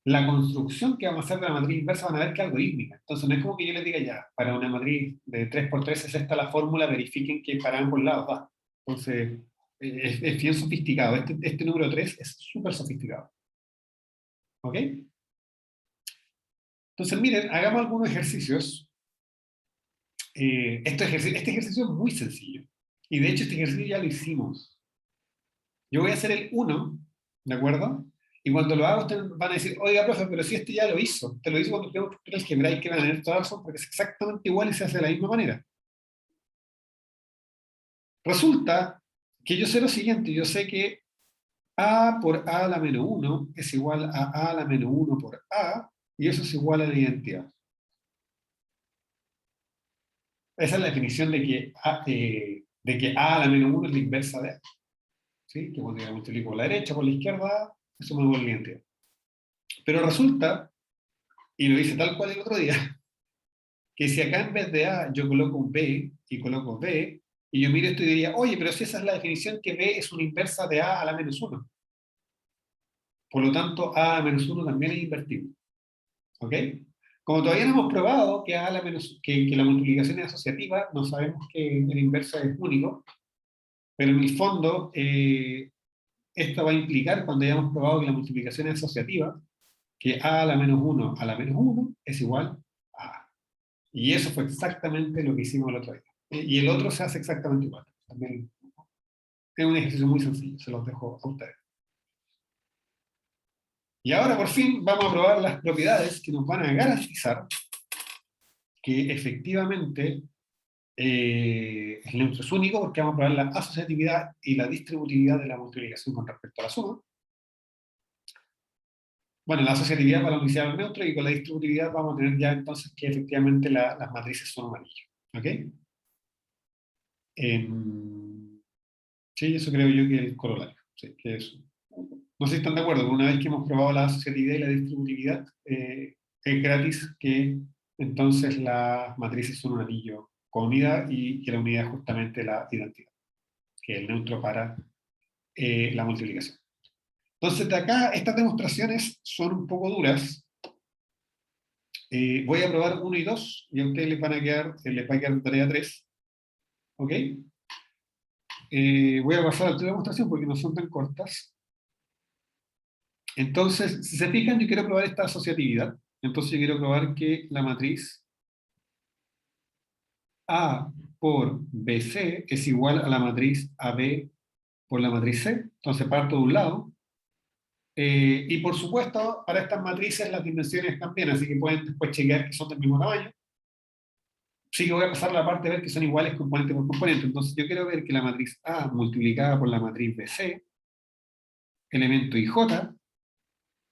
la construcción que vamos a hacer de la matriz inversa van a ver que es algorítmica. Entonces no es como que yo les diga ya, para una matriz de 3 por 3 es esta la fórmula, verifiquen que para ambos lados va. Entonces, es bien sofisticado. Este número 3 es súper sofisticado. ¿Ok? Entonces, miren, hagamos algunos ejercicios. Este ejercicio es muy sencillo. Y de hecho, este ejercicio ya lo hicimos. Yo voy a hacer el 1, ¿de acuerdo? Y cuando lo haga, ustedes van a decir, oiga, profe, pero si este ya lo hizo. Te lo hizo cuando creamos estructura algebraica, que van a tener toda razón, porque es exactamente igual y se hace de la misma manera. Resulta que yo sé lo siguiente, yo sé que A por A a la menos 1 es igual a A a la menos 1 por A, y eso es igual a la identidad. Esa es la definición de que A a la menos 1 es la inversa de A. ¿Sí? Que cuando yo multiplico por la derecha, por la izquierda, eso me vuelve la identidad. Pero resulta, y lo hice tal cual el otro día, que si acá en vez de A yo coloco un B y coloco B, y yo miro esto y diría, oye, pero si esa es la definición, que B es una inversa de A a la menos 1. Por lo tanto, A a la menos 1 también es invertible. ¿Ok? Como todavía no hemos probado que, que la multiplicación es asociativa, no sabemos que el inverso es único, pero en el fondo, esto va a implicar, cuando hayamos probado que la multiplicación es asociativa, que A a la menos 1 a la menos 1 es igual a A. Y eso fue exactamente lo que hicimos el otro día. Y el otro se hace exactamente igual. También es un ejercicio muy sencillo, se los dejo a ustedes. Y ahora por fin vamos a probar las propiedades que nos van a garantizar que efectivamente el neutro es único, porque vamos a probar la asociatividad y la distributividad de la multiplicación con respecto a la suma. Bueno, la asociatividad para la unicidad del neutro, y con la distributividad vamos a tener ya entonces que efectivamente las matrices son un anillo. ¿Ok? Sí, eso creo yo que es el corolario. Sí, que es, no sé si están de acuerdo, pero una vez que hemos probado la asociatividad y la distributividad, es gratis que entonces las matrices son un anillo con unidad, y que la unidad es justamente la identidad, que es el neutro para la multiplicación. Entonces, de acá, estas demostraciones son un poco duras. Voy a probar 1 y 2, y a ustedes les va a quedar tarea 3. ¿Ok? Voy a pasar a la demostración porque no son tan cortas. Entonces, si se fijan, yo quiero probar esta asociatividad. Entonces yo quiero probar que la matriz A por BC es igual a la matriz AB por la matriz C. Entonces parto de un lado. Y por supuesto, para estas matrices las dimensiones también, así que pueden después chequear que son del mismo tamaño. Sí que voy a pasar la parte de ver que son iguales componente por componente. Entonces yo quiero ver que la matriz A multiplicada por la matriz BC, elemento IJ,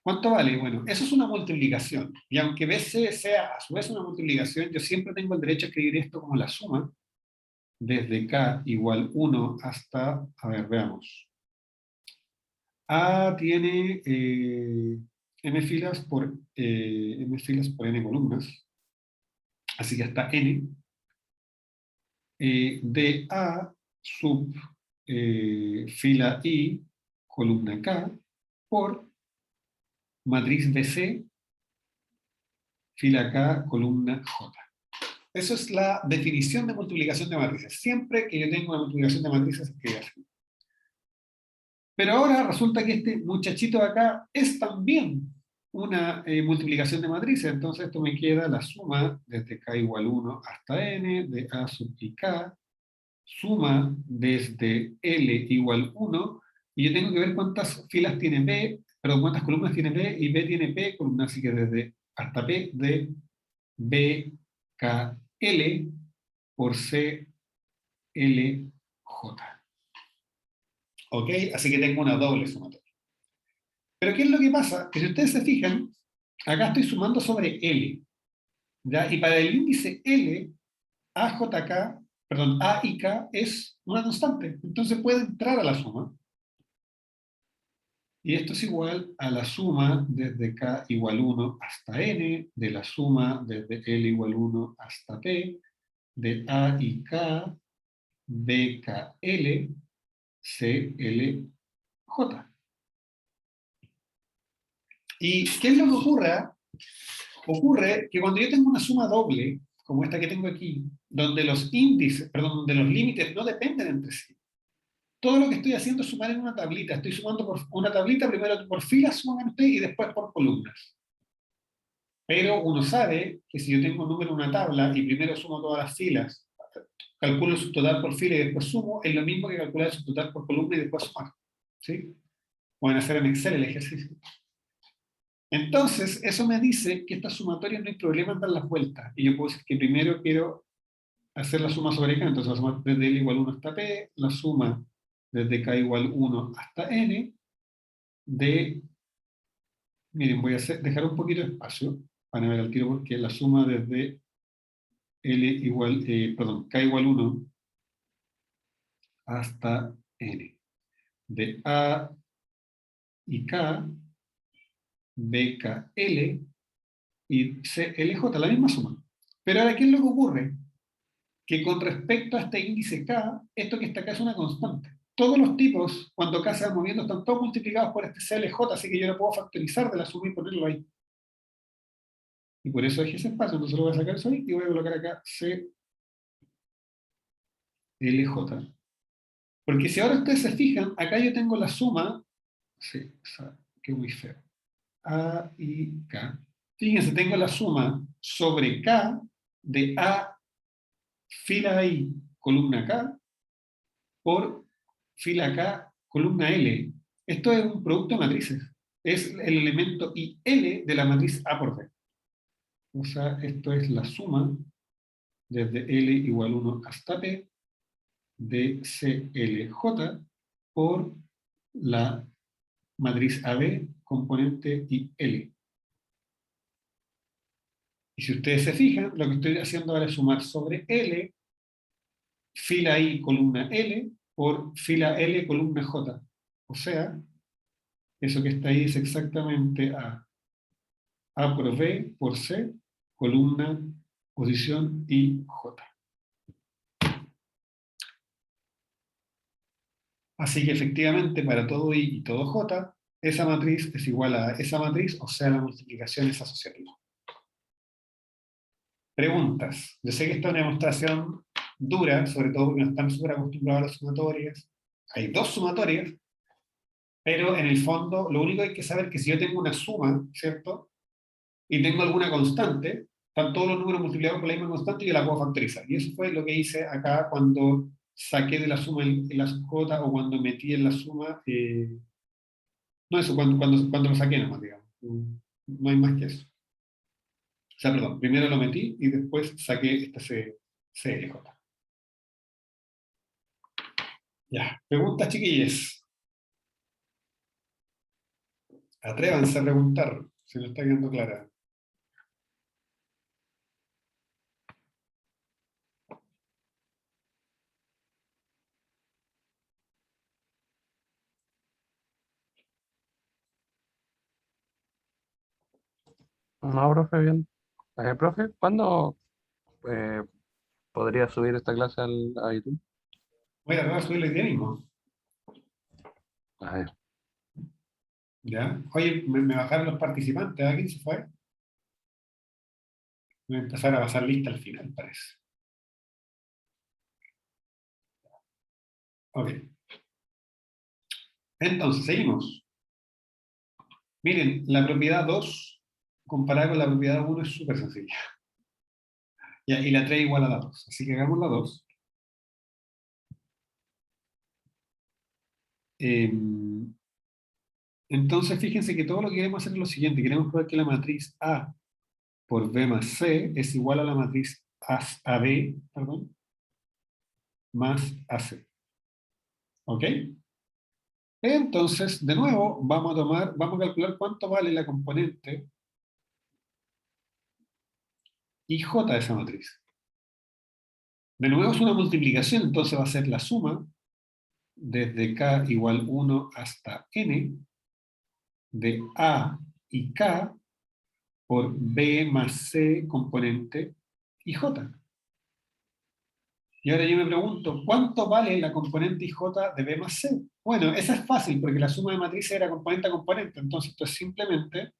¿cuánto vale? Bueno, eso es una multiplicación. Y aunque BC sea a su vez una multiplicación, yo siempre tengo el derecho a escribir esto como la suma, desde K igual 1 hasta, a ver, veamos. A tiene m filas por n columnas, así que hasta n, de A sub fila I, columna K, por matriz BC, fila K, columna J. Eso es la definición de multiplicación de matrices. Siempre que yo tengo una multiplicación de matrices, escribe así. Pero ahora resulta que este muchachito de acá es también una multiplicación de matrices. Entonces esto me queda la suma desde K igual 1 hasta N, de A sub I K, suma desde L igual 1, y yo tengo que ver cuántas filas tiene B, perdón, cuántas columnas tiene B, y B tiene P columnas, así que desde hasta P de B, K, L por C, L, J. ¿Ok? Así que tengo una doble sumatoria. Pero ¿qué es lo que pasa? Que si ustedes se fijan, acá estoy sumando sobre L. ¿Ya? Y para el índice L, AJK, perdón, A y K es una constante. Entonces puede entrar a la suma. Y esto es igual a la suma desde K igual 1 hasta N, de la suma desde L igual 1 hasta P, de A y K, BKL, CLJ. ¿Y qué es lo que ocurre? Ocurre que cuando yo tengo una suma doble, como esta que tengo aquí, donde los índices, perdón, donde los límites no dependen entre sí, todo lo que estoy haciendo es sumar en una tablita. Estoy sumando por una tablita, primero por filas, suman ustedes, y después por columnas. Pero uno sabe que si yo tengo un número en una tabla y primero sumo todas las filas, calculo el subtotal por fila y después sumo, es lo mismo que calcular el subtotal por columna y después sumar. ¿Sí? Pueden hacer en Excel el ejercicio. Entonces, eso me dice que estas sumatorias no hay problema en dar las vueltas. Y yo puedo decir que primero quiero hacer la suma sobre K, entonces la suma desde L igual 1 hasta P, la suma desde K igual 1 hasta N, de, miren, voy a dejar un poquito de espacio para ver al tiro, porque la suma desde L igual, perdón, K igual 1 hasta N, de A y K, BKL y CLJ, la misma suma. Pero ahora, ¿qué es lo que ocurre? Que con respecto a este índice K, esto que está acá es una constante. Todos los tipos, cuando K se va moviendo, están todos multiplicados por este CLJ, así que yo lo puedo factorizar de la suma y ponerlo ahí. Y por eso dejé ese espacio, entonces lo voy a sacar eso ahí y voy a colocar acá CLJ. Porque si ahora ustedes se fijan, acá yo tengo la suma, sí, que muy feo, A y K. Fíjense, tengo la suma sobre K de A fila I, columna K, por fila K, columna L. Esto es un producto de matrices. Es el elemento IL de la matriz A por B. O sea, esto es la suma desde L igual 1 hasta P de CLJ por la matriz AB, componente IL. Y si ustedes se fijan, lo que estoy haciendo ahora es sumar sobre L, fila I, columna L, por fila L, columna J. O sea, eso que está ahí es exactamente A por B por C, columna, posición y J. Así que efectivamente para todo I y todo J, esa matriz es igual a esa matriz, o sea, la multiplicación es asociativa. Preguntas. Yo sé que esta es una demostración dura, sobre todo porque no están súper acostumbrados a las sumatorias. Hay dos sumatorias, pero en el fondo lo único que hay que saber es que si yo tengo una suma, ¿cierto? Y tengo alguna constante, están todos los números multiplicados por la misma constante y yo la puedo factorizar. Y eso fue lo que hice acá cuando saqué de la suma las J o cuando metí en la suma, no eso, cuando lo saqué nomás, digamos. No hay más que eso. O sea, perdón, primero lo metí y después saqué C de J. Ya, preguntas, chiquillos. Atrévanse a preguntar, si no está quedando clara. No, profe, bien. Profe, ¿cuándo eh, podría subir esta clase a YouTube? Voy a tratar de subirle el día mismo. A ver, ¿Ya? Oye, me bajaron los participantes. ¿A quién se fue? Voy a empezar a pasar lista al final, parece. Ok. Entonces, seguimos. Miren, la propiedad 2 comparada con la propiedad 1 es súper sencilla. Ya, y la 3 igual a la 2. Así que hagamos la 2. Entonces, fíjense que todo lo que queremos hacer es lo siguiente. Queremos probar que la matriz A por B más C es igual a la matriz AB, perdón, más AC. ¿Ok? Entonces, de nuevo, vamos a calcular cuánto vale la componente IJ de esa matriz. De nuevo es una multiplicación, entonces va a ser la suma desde K igual 1 hasta N de A y K por B más C componente IJ. Y ahora yo me pregunto, ¿cuánto vale la componente IJ de B más C? Bueno, esa es fácil, porque la suma de matrices era componente a componente, entonces esto es simplemente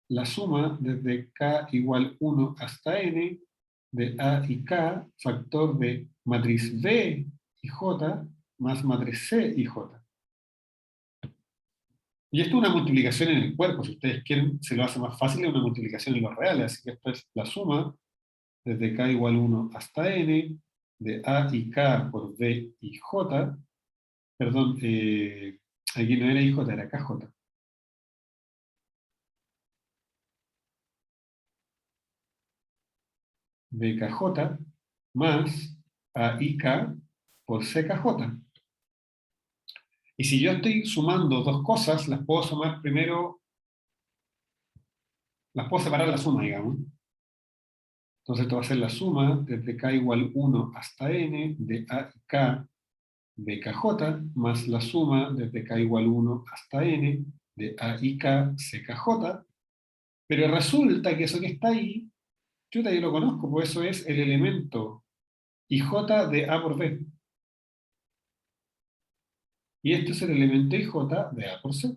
la suma desde K igual 1 hasta N de A y K, factor de matriz B y J más matriz C y J. Y esto es una multiplicación en el cuerpo, si ustedes quieren, se lo hace más fácil, es una multiplicación en los reales, así que esto es la suma desde K igual 1 hasta N de A y K por B y J, perdón, aquí no era IJ, era KJ. BKJ más AIK por CKJ. Y si yo estoy sumando dos cosas, las puedo sumar primero, las puedo separar la suma, digamos. Entonces esto va a ser la suma desde K igual 1 hasta N de A y K BKJ más la suma desde K igual 1 hasta N de A y K CKJ. Pero resulta que eso que está ahí, yo también lo conozco, pues eso es el elemento IJ de A por B. Y esto es el elemento IJ de A por C.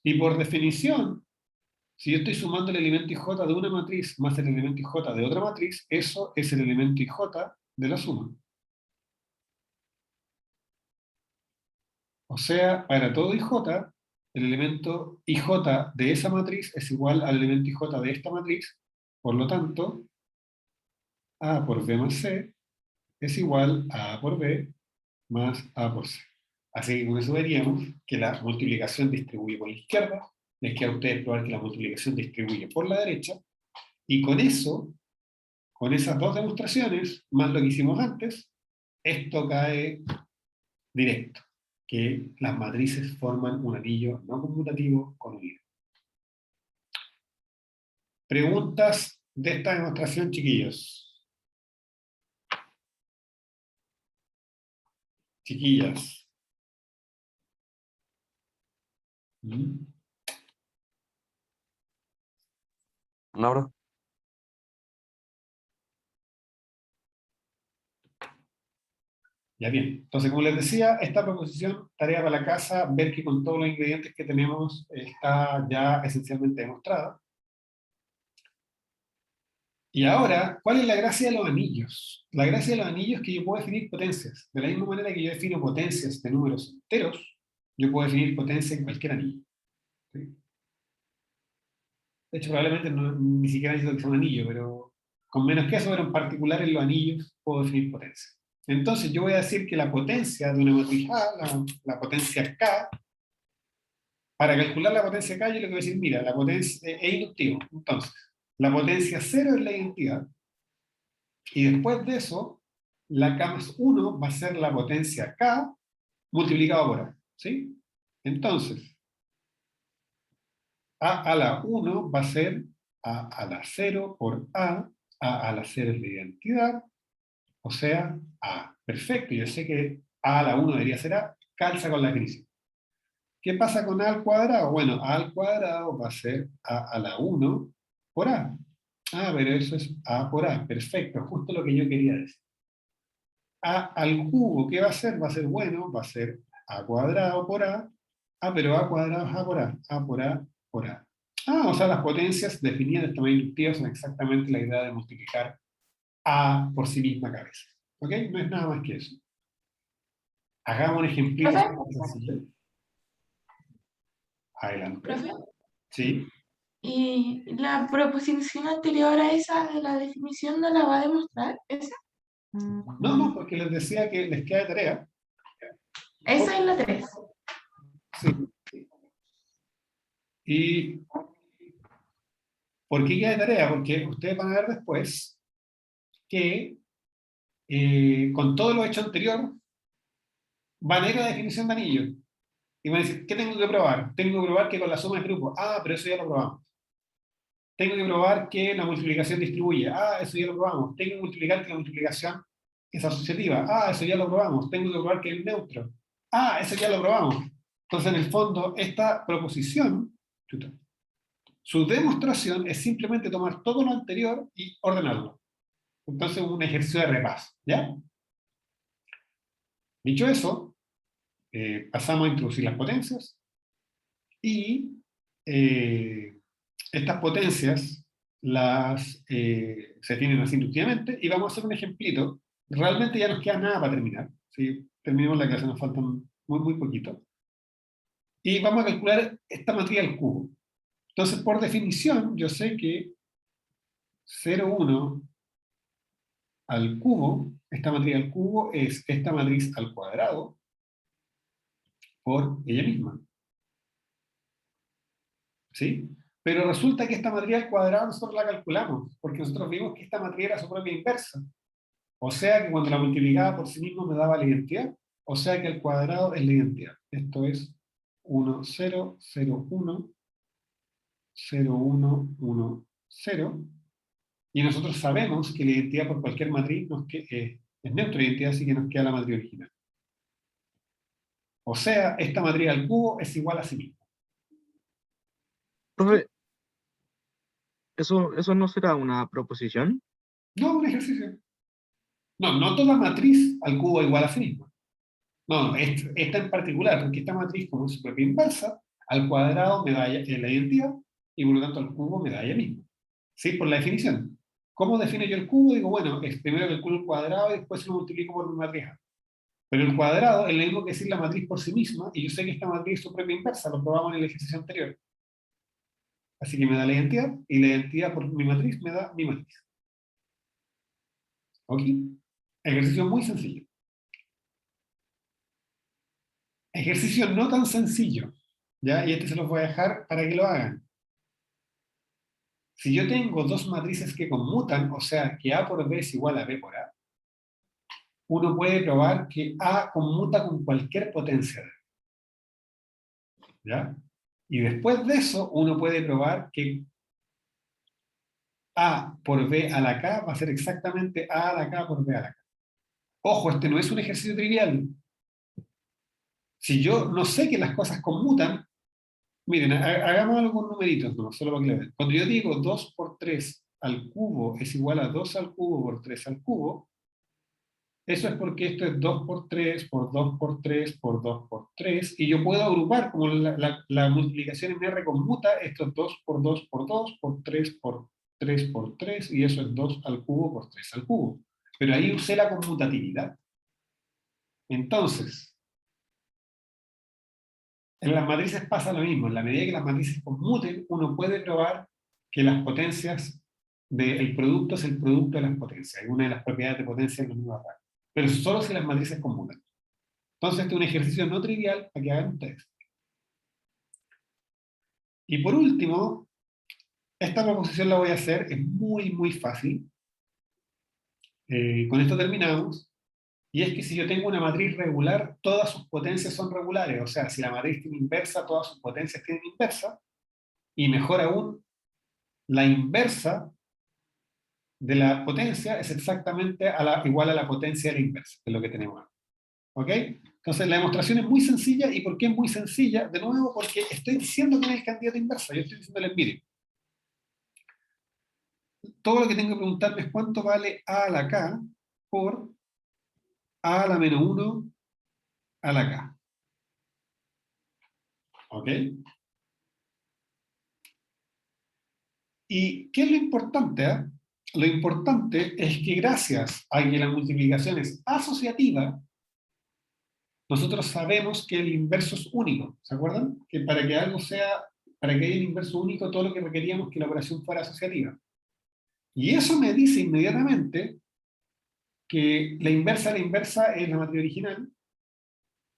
Y por definición, si yo estoy sumando el elemento IJ de una matriz más el elemento IJ de otra matriz, eso es el elemento IJ de la suma. O sea, para todo IJ, el elemento IJ de esa matriz es igual al elemento IJ de esta matriz, por lo tanto, A por B más C es igual a A por B más A por C. Así que con eso veríamos que la multiplicación distribuye por la izquierda, les queda a ustedes probar que la multiplicación distribuye por la derecha, y con eso, con esas dos demostraciones, más lo que hicimos antes, esto cae directo, que las matrices forman un anillo no conmutativo con un hilo. Preguntas de esta demostración, chiquillos. Chiquillas. ¿Mm? no, bro. Ya bien, entonces como les decía, esta proposición, tarea para la casa, ver que con todos los ingredientes que tenemos está ya esencialmente demostrada. Y ahora, ¿cuál es la gracia de los anillos? La gracia de los anillos es que yo puedo definir potencias. De la misma manera que yo defino potencias de números enteros, yo puedo definir potencia en cualquier anillo. ¿Sí? De hecho, probablemente ni siquiera necesito que sea un anillo, pero con menos que eso, pero en particular en los anillos puedo definir potencia. Entonces yo voy a decir que la potencia de una matriz A, la potencia K, para calcular la potencia K yo le voy a decir, mira, la potencia es inductivo. Entonces, la potencia 0 es la identidad, Y después de eso, la K más 1 va a ser la potencia K multiplicado por A. ¿Sí? Entonces, A a la 1 va a ser A a la 0 por A a la 0 es la identidad, o sea, A. Perfecto, yo sé que A a la 1 debería ser A, calza con la definición. ¿Qué pasa con A al cuadrado? Bueno, A al cuadrado va a ser A a la 1 por A. Ah, pero eso es A por A. Perfecto, justo lo que yo quería decir. A al cubo, ¿qué va a ser? Va a ser, bueno, va a ser A cuadrado por A. Ah, pero A cuadrado es A por A. A por A por A. Ah, o sea, las potencias definidas de tamaño inductivo son exactamente la idea de multiplicar A por sí misma cabeza. ¿Ok? No es nada más que eso. Hagamos un ejemplito ¿Profe? súper sencillo. Adelante. ¿Profe? Sí. ¿Y la proposición anterior a esa de la definición no la va a demostrar? ¿Esa? No, porque les decía que les queda de tarea. Esa es la 3. Sí. ¿Y por qué queda de tarea? Porque ustedes van a ver después que con todo lo hecho anterior van a ir a la definición de anillo. Y van a decir, ¿qué tengo que probar? Tengo que probar que con la suma de grupos. Ah, pero eso ya lo probamos. Tengo que probar que la multiplicación distribuye. Ah, eso ya lo probamos. Tengo que multiplicar que la multiplicación es asociativa. Ah, eso ya lo probamos. Tengo que probar que es neutro. Ah, eso ya lo probamos. Entonces, en el fondo, esta proposición, su demostración es simplemente tomar todo lo anterior y ordenarlo. Entonces, un ejercicio de repaso. ¿Ya? Dicho eso, pasamos a introducir las potencias y estas potencias se tienen así inductivamente y vamos a hacer un ejemplito. Realmente ya nos queda nada para terminar. ¿Sí? Terminamos la clase, nos faltan muy poquito. Y vamos a calcular esta matriz al cubo. Entonces, por definición, yo sé que 0,1 al cubo, esta matriz al cubo es esta matriz al cuadrado por ella misma. ¿Sí? Pero resulta que esta matriz al cuadrado nosotros la calculamos, porque nosotros vimos que esta matriz era su propia inversa. O sea que cuando la multiplicaba por sí mismo me daba la identidad, o sea que al cuadrado es la identidad. Esto es 1, 0, 0, 1, 0, 1, 1, 0. Y nosotros sabemos que la identidad por cualquier matriz es neutra identidad, así que nos queda la matriz original. O sea, esta matriz al cubo es igual a sí misma. Profe, ¿eso no será una proposición? No, un ejercicio. No toda matriz al cubo es igual a sí misma. No, esta en particular, porque esta matriz, como es su propia inversa, al cuadrado me da la identidad y por lo tanto al cubo me da ella misma. ¿Sí? Por la definición. ¿Cómo defino yo el cubo? Digo, bueno, primero calculo el cuadrado y después lo multiplico por mi matriz A. Pero el cuadrado es lo mismo que decir la matriz por sí misma y yo sé que esta matriz es su propia inversa, lo probamos en el ejercicio anterior. Así que me da la identidad y la identidad por mi matriz me da mi matriz. ¿Ok? Ejercicio muy sencillo. Ejercicio no tan sencillo, ¿ya? Y este se los voy a dejar para que lo hagan. Si yo tengo dos matrices que conmutan, o sea, que A por B es igual a B por A, uno puede probar que A conmuta con cualquier potencia de B, ¿ya? Y después de eso, uno puede probar que A por B a la K va a ser exactamente A a la K por B a la K. Ojo, este no es un ejercicio trivial. Si yo no sé que las cosas conmutan, miren, hagamos algo con numeritos, no, solo para que lo vean. Cuando yo digo 2 por 3 al cubo es igual a 2 al cubo por 3 al cubo, eso es porque esto es 2 por 3 por 2 por 3 por 2 por 3, y yo puedo agrupar, como la multiplicación en R conmuta, esto es 2 por 2 por 2 por 3 por 3 por 3, y eso es 2 al cubo por 3 al cubo. Pero ahí usé la conmutatividad. Entonces, en las matrices pasa lo mismo. En la medida que las matrices conmuten, uno puede probar que las potencias del producto es el producto de las potencias. Y una de las propiedades de potencia es lo mismo acá. Pero solo si las matrices conmutan. Entonces, este es un ejercicio no trivial para que hagan ustedes. Y por último, esta proposición la voy a hacer, es muy fácil. con esto terminamos. Y es que si yo tengo una matriz regular, todas sus potencias son regulares. O sea, si la matriz tiene inversa, todas sus potencias tienen inversa. Y mejor aún, la inversa de la potencia es exactamente igual a la potencia de la inversa, que es lo que tenemos ahora. ¿Ok? Entonces la demostración es muy sencilla. ¿Y por qué es muy sencilla? De nuevo, porque estoy diciendo que no es el candidato inverso. Yo estoy diciéndole, mire, todo lo que tengo que preguntarme es cuánto vale a a la k por a a la menos 1 a la k. ¿Ok? ¿Y qué es lo importante? Lo importante es que gracias a que la multiplicación es asociativa, nosotros sabemos que el inverso es único. ¿Se acuerdan? Que para que algo sea, para que haya un inverso único, todo lo que requeríamos es que la operación fuera asociativa. Y eso me dice inmediatamente que la inversa es la matriz original,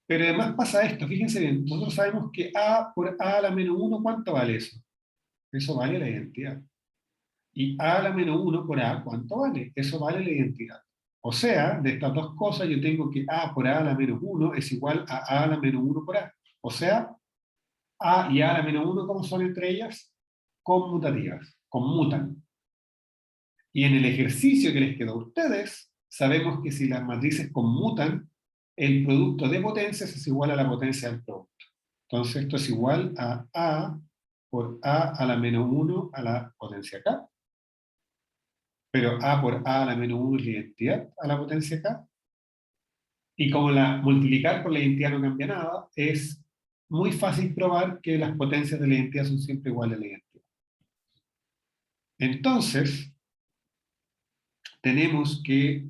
pero además pasa esto, fíjense bien, nosotros sabemos que a por a a la menos 1, ¿cuánto vale eso? Eso vale la identidad. Y a a la menos 1 por a, ¿cuánto vale? Eso vale la identidad. O sea, de estas dos cosas yo tengo que a por a a la menos 1 es igual a la menos 1 por a. O sea, a y a la menos 1, ¿cómo son entre ellas? Conmutativas, conmutan. Y en el ejercicio que les quedó a ustedes, sabemos que si las matrices conmutan, el producto de potencias es igual a la potencia del producto. Entonces esto es igual a por a a la menos 1 a la potencia k. Pero a por a a la menos 1 es la identidad a la potencia k. Y como multiplicar por la identidad no cambia nada, es muy fácil probar que las potencias de la identidad son siempre iguales a la identidad. Entonces, tenemos que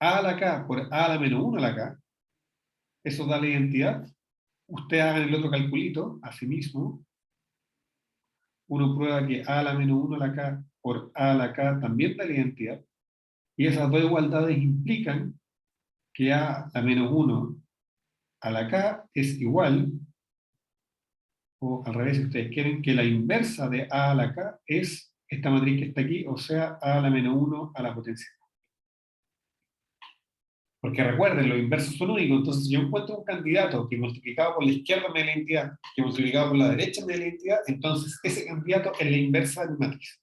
a a la k por a a la menos 1 a la k, eso da la identidad. Usted haga el otro calculito, asimismo. Uno prueba que a a la menos 1 a la k por a a la k también da la identidad. Y esas dos igualdades implican que a la menos 1 a la k es igual, o al revés si ustedes quieren, que la inversa de a la k es esta matriz que está aquí, o sea, a la menos 1 a la potencia k. Porque recuerden, los inversos son únicos, entonces si yo encuentro un candidato que multiplicado por la izquierda me da la identidad, que multiplicado por la derecha me da la identidad, entonces ese candidato es la inversa de mi matriz.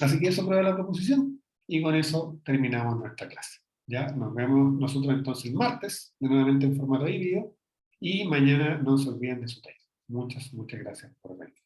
Así que eso prueba la proposición, y con eso terminamos nuestra clase. Ya, nos vemos nosotros entonces el martes, nuevamente en formato híbrido, y mañana no se olviden de su taller. Muchas gracias por venir.